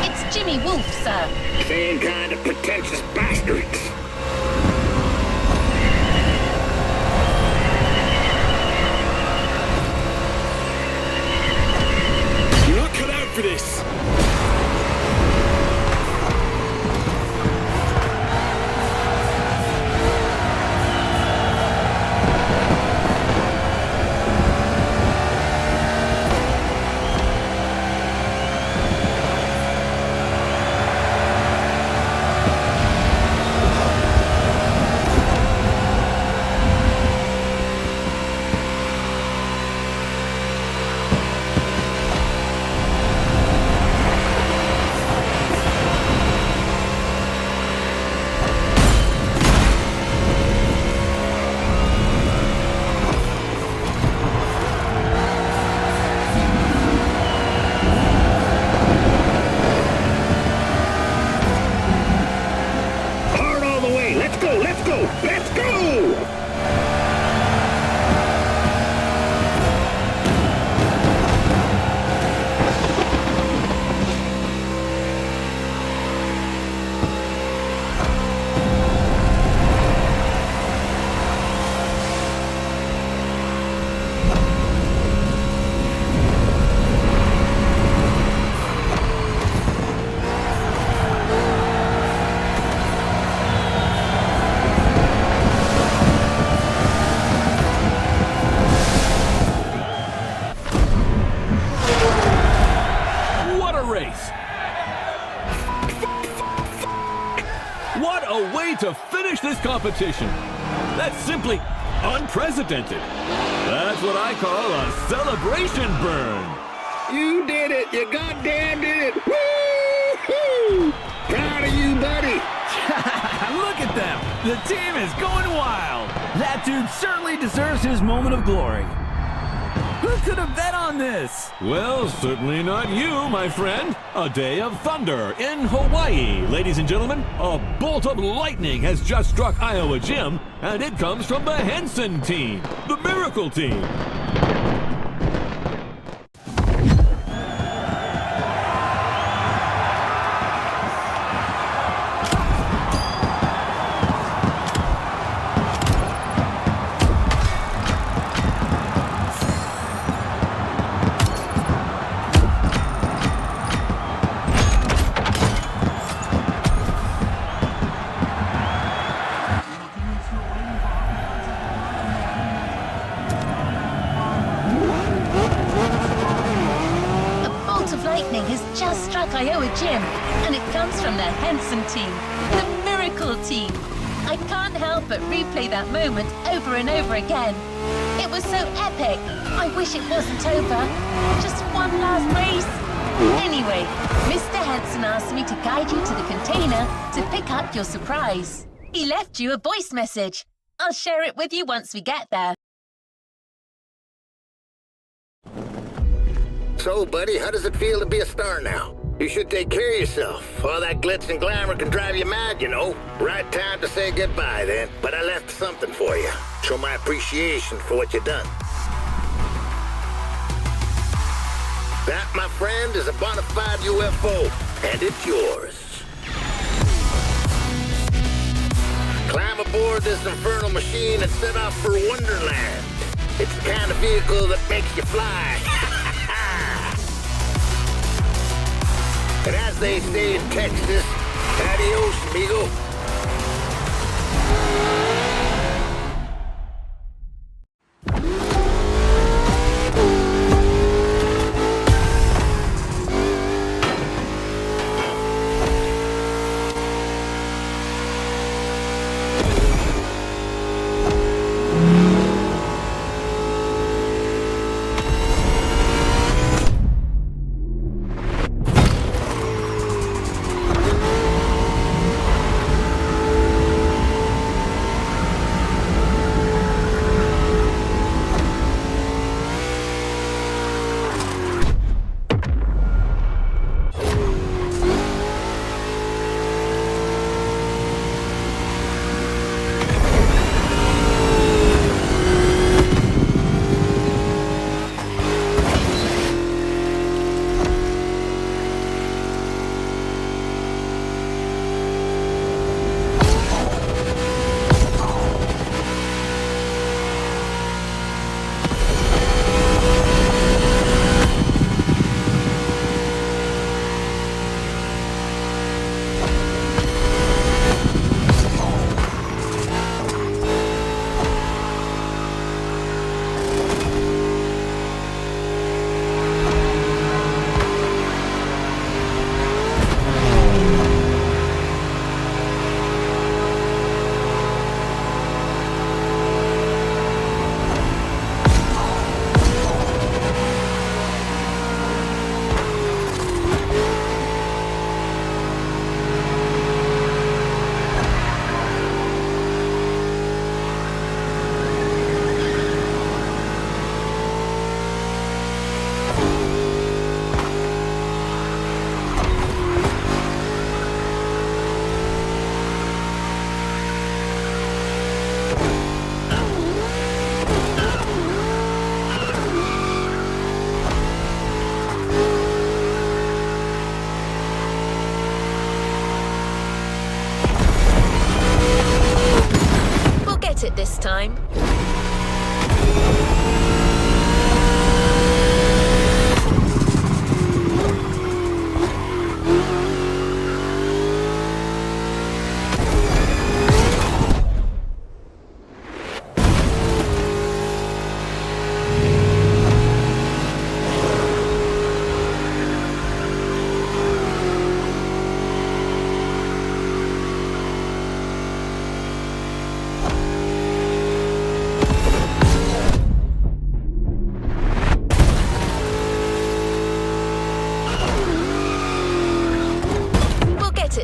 Speaker 2: It's Jimmy Wolf, sir.
Speaker 3: Same kind of pretentious bastards.
Speaker 6: You're not cut out for this.
Speaker 5: race. What a way to finish this competition. That's simply unprecedented. That's what I call a celebration burn.
Speaker 3: You did it! You goddamn did it! Woo-hoo! Proud of you, buddy!
Speaker 1: Look at them! The team is going wild! That dude certainly deserves his moment of glory. Who could have bet on this?
Speaker 5: Well, certainly not you, my friend. A day of thunder in Hawaii. Ladies and gentlemen, a bolt of lightning has just struck Iowa Gym, and it comes from the Henson team, the Miracle team.
Speaker 2: Just struck Iowa Gym, and it comes from the Henson team, the Miracle team. I can't help but replay that moment over and over again. It was so epic. I wish it wasn't over. Just one last race. Anyway, Mr. Henson asked me to guide you to the container to pick up your surprise. He left you a voice message. I'll share it with you once we get there.
Speaker 3: So, buddy, how does it feel to be a star now? You should take care of yourself. All that glitz and glamour can drive you mad, you know. Right time to say goodbye, then. But I left something for you. Show my appreciation for what you've done. That, my friend, is a bona fide UFO, and it's yours. Climb aboard this infernal machine and set off for Wonderland. It's the kind of vehicle that makes you fly. And as they say in Texas, adios, amigo.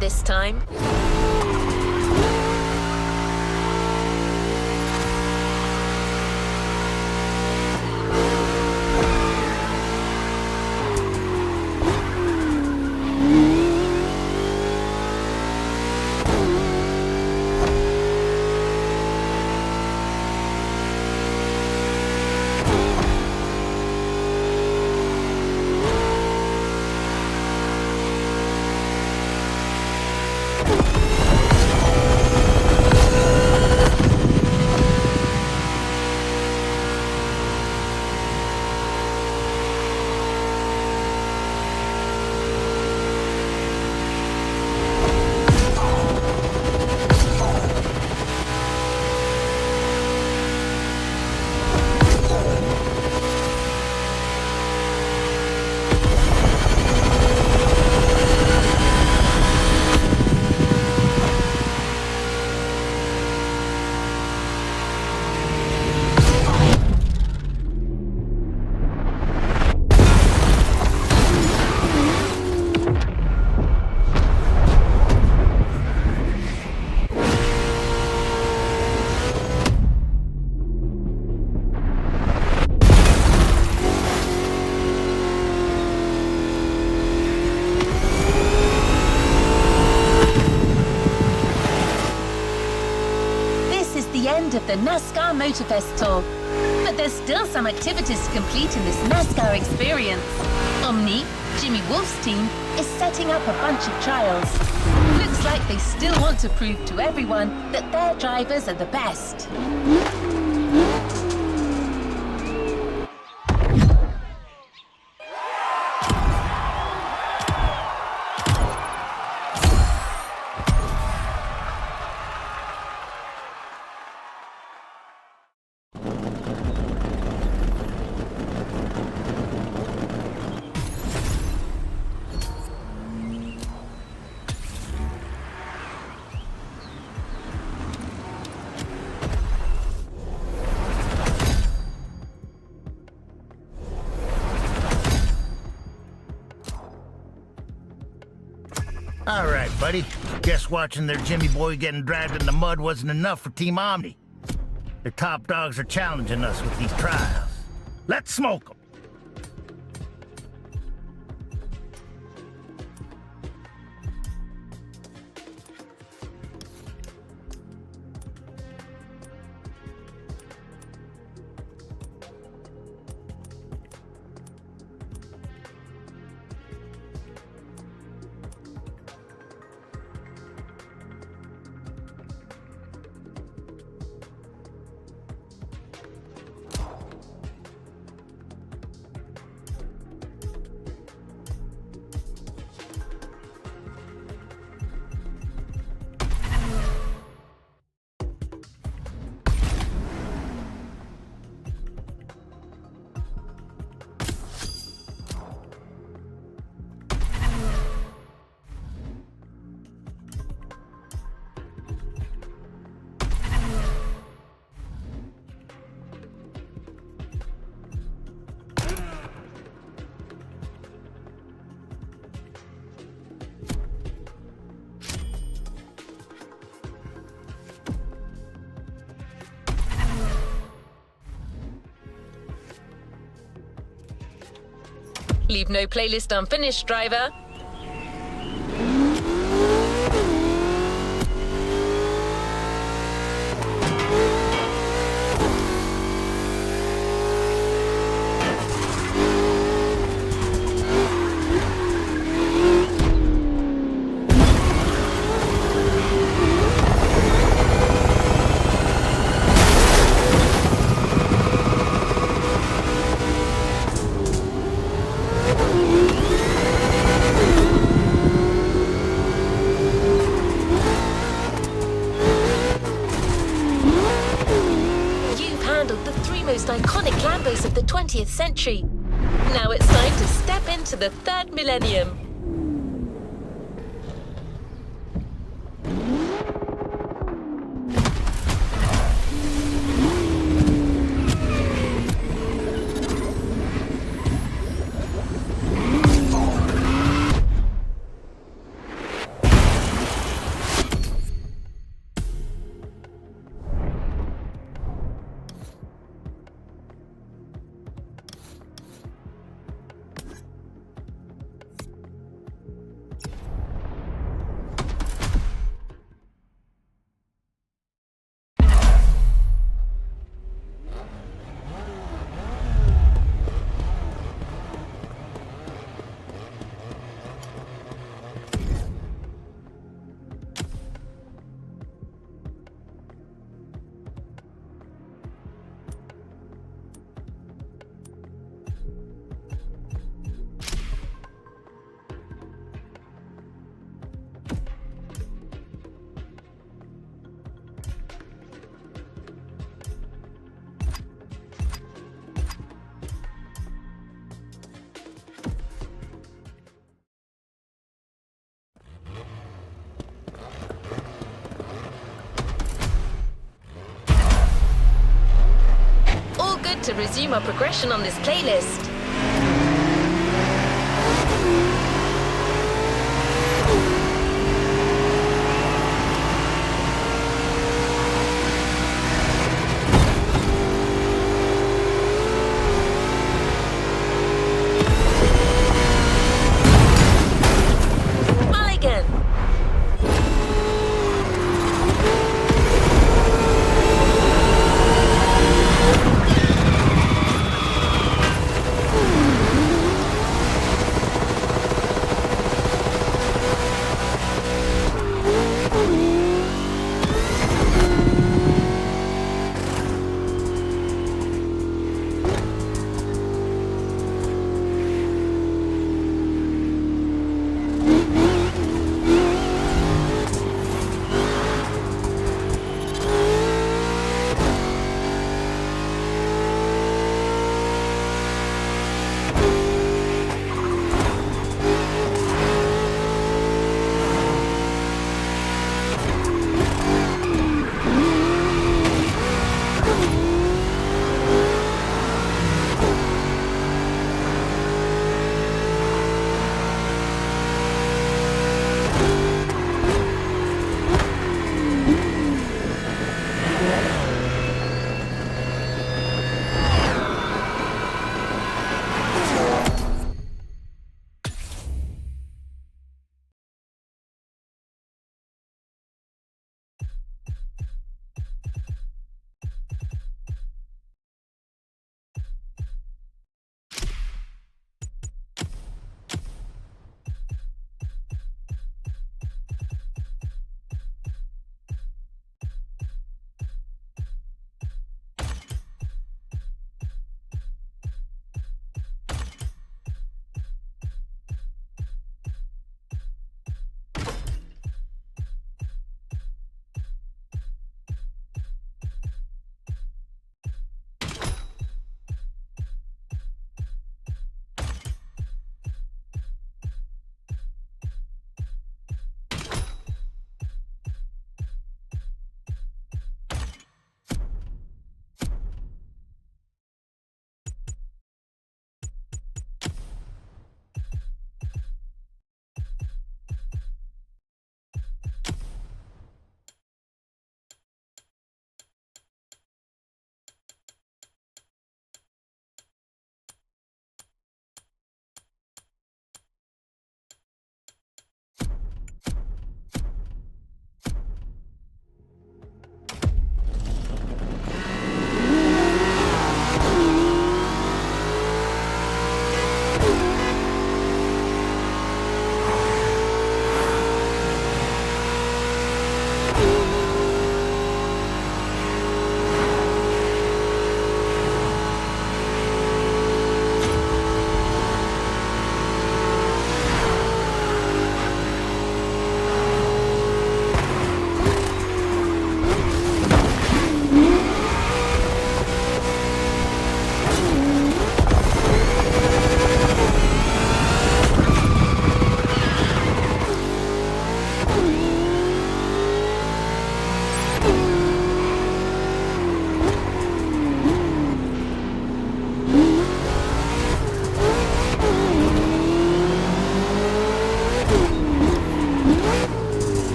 Speaker 2: this time. Of the NASCAR Motorfest Tour. But there's still some activities to complete in this NASCAR experience. Omni, Jimmy Wolf's team, is setting up a bunch of trials. Looks like they still want to prove to everyone that their drivers are the best.
Speaker 3: All right, buddy. Guess watching their Jimmy boy getting dragged in the mud wasn't enough for Team Omni. Their top dogs are challenging us with these trials. Let's smoke them.
Speaker 2: Leave no playlist unfinished, driver. Iconic Lambos of the 20th century. Now it's time to step into the third millennium. to resume our progression on this playlist. Mulligan!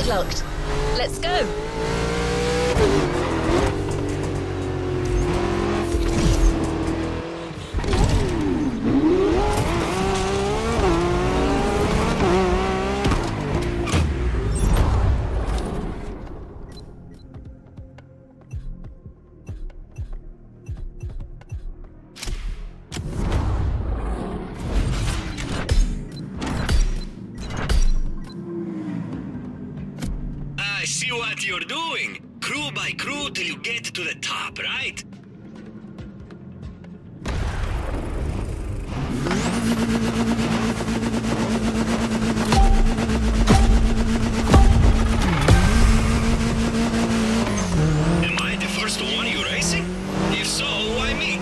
Speaker 2: Locked. Let's go.
Speaker 7: I see what you're doing. Crew by crew till you get to the top, right? Am I the first one you're racing? If so, why me?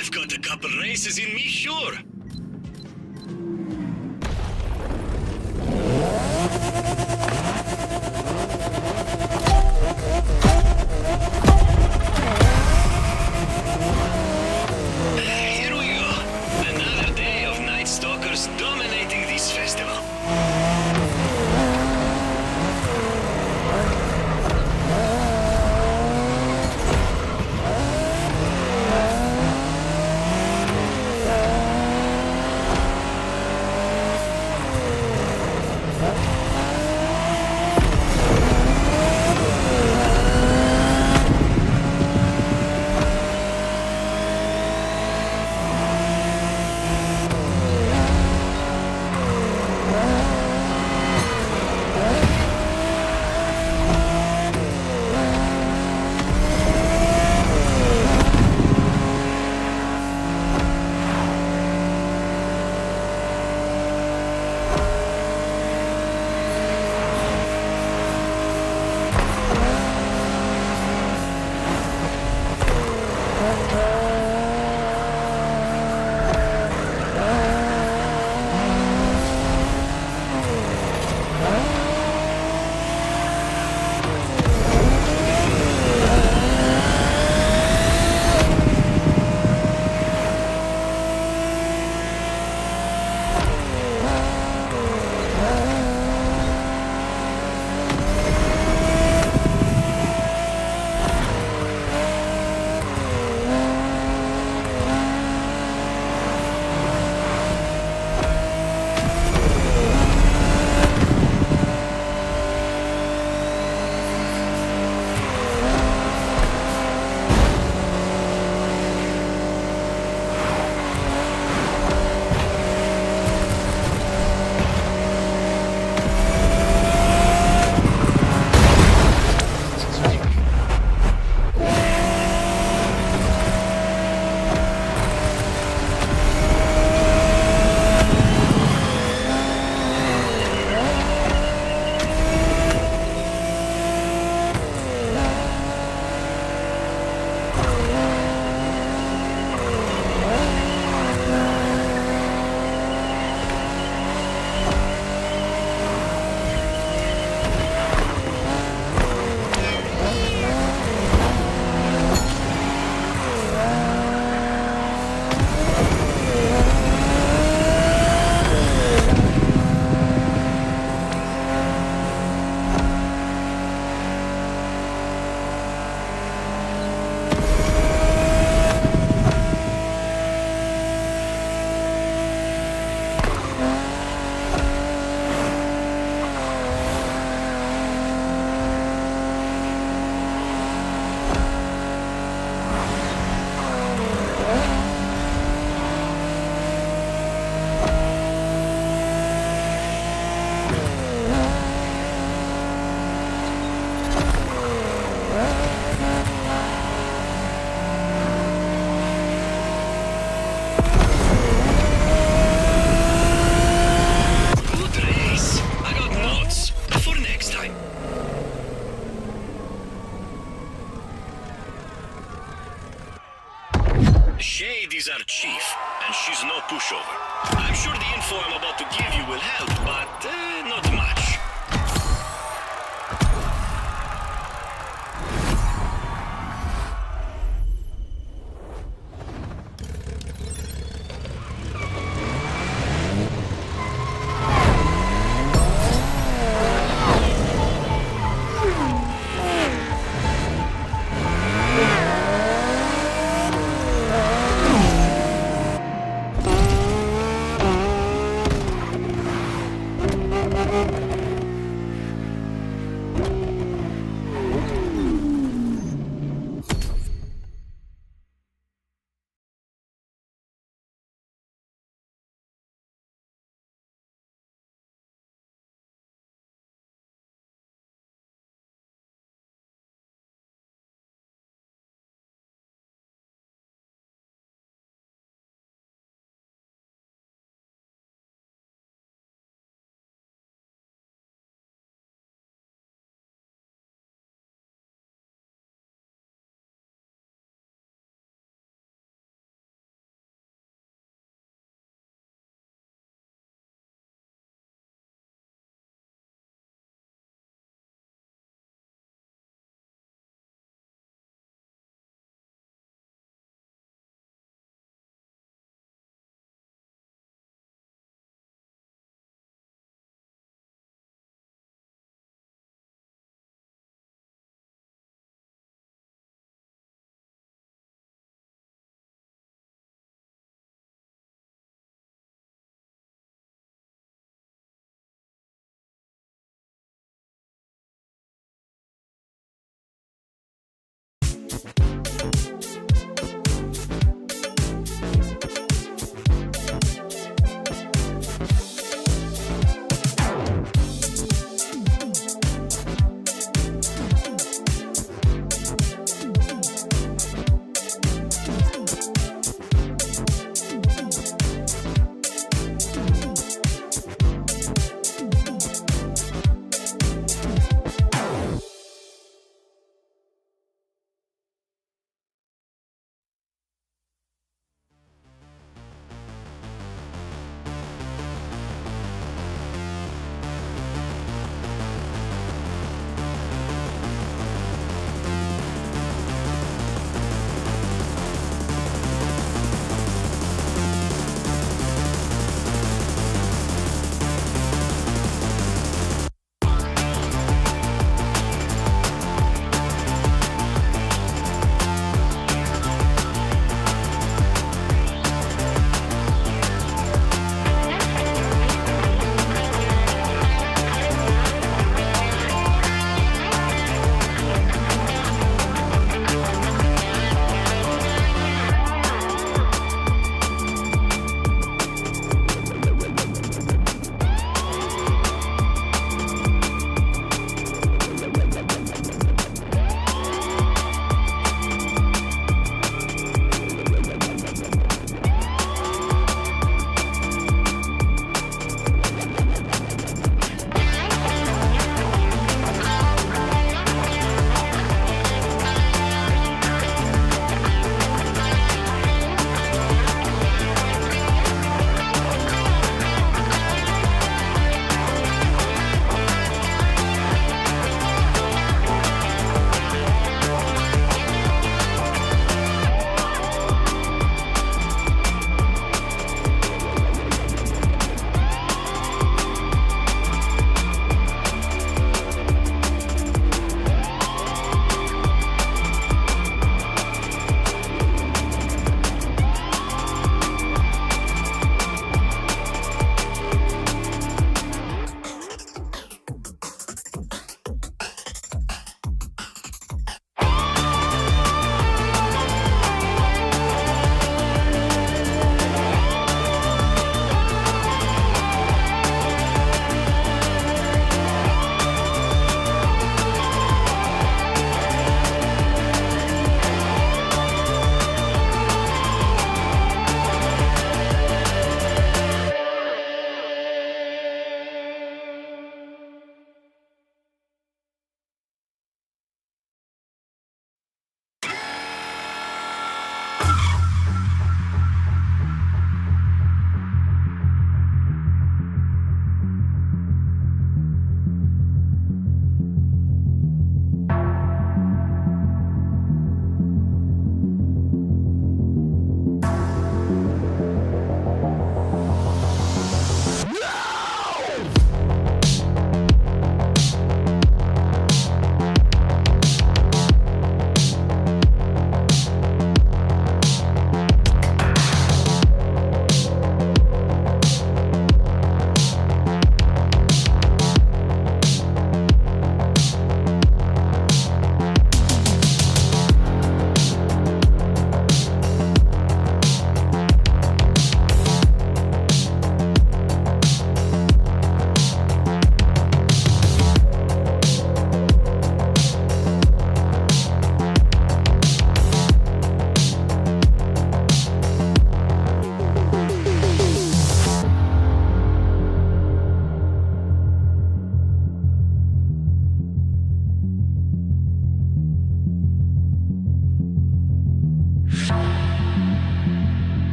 Speaker 7: I've got a couple races in me, sure.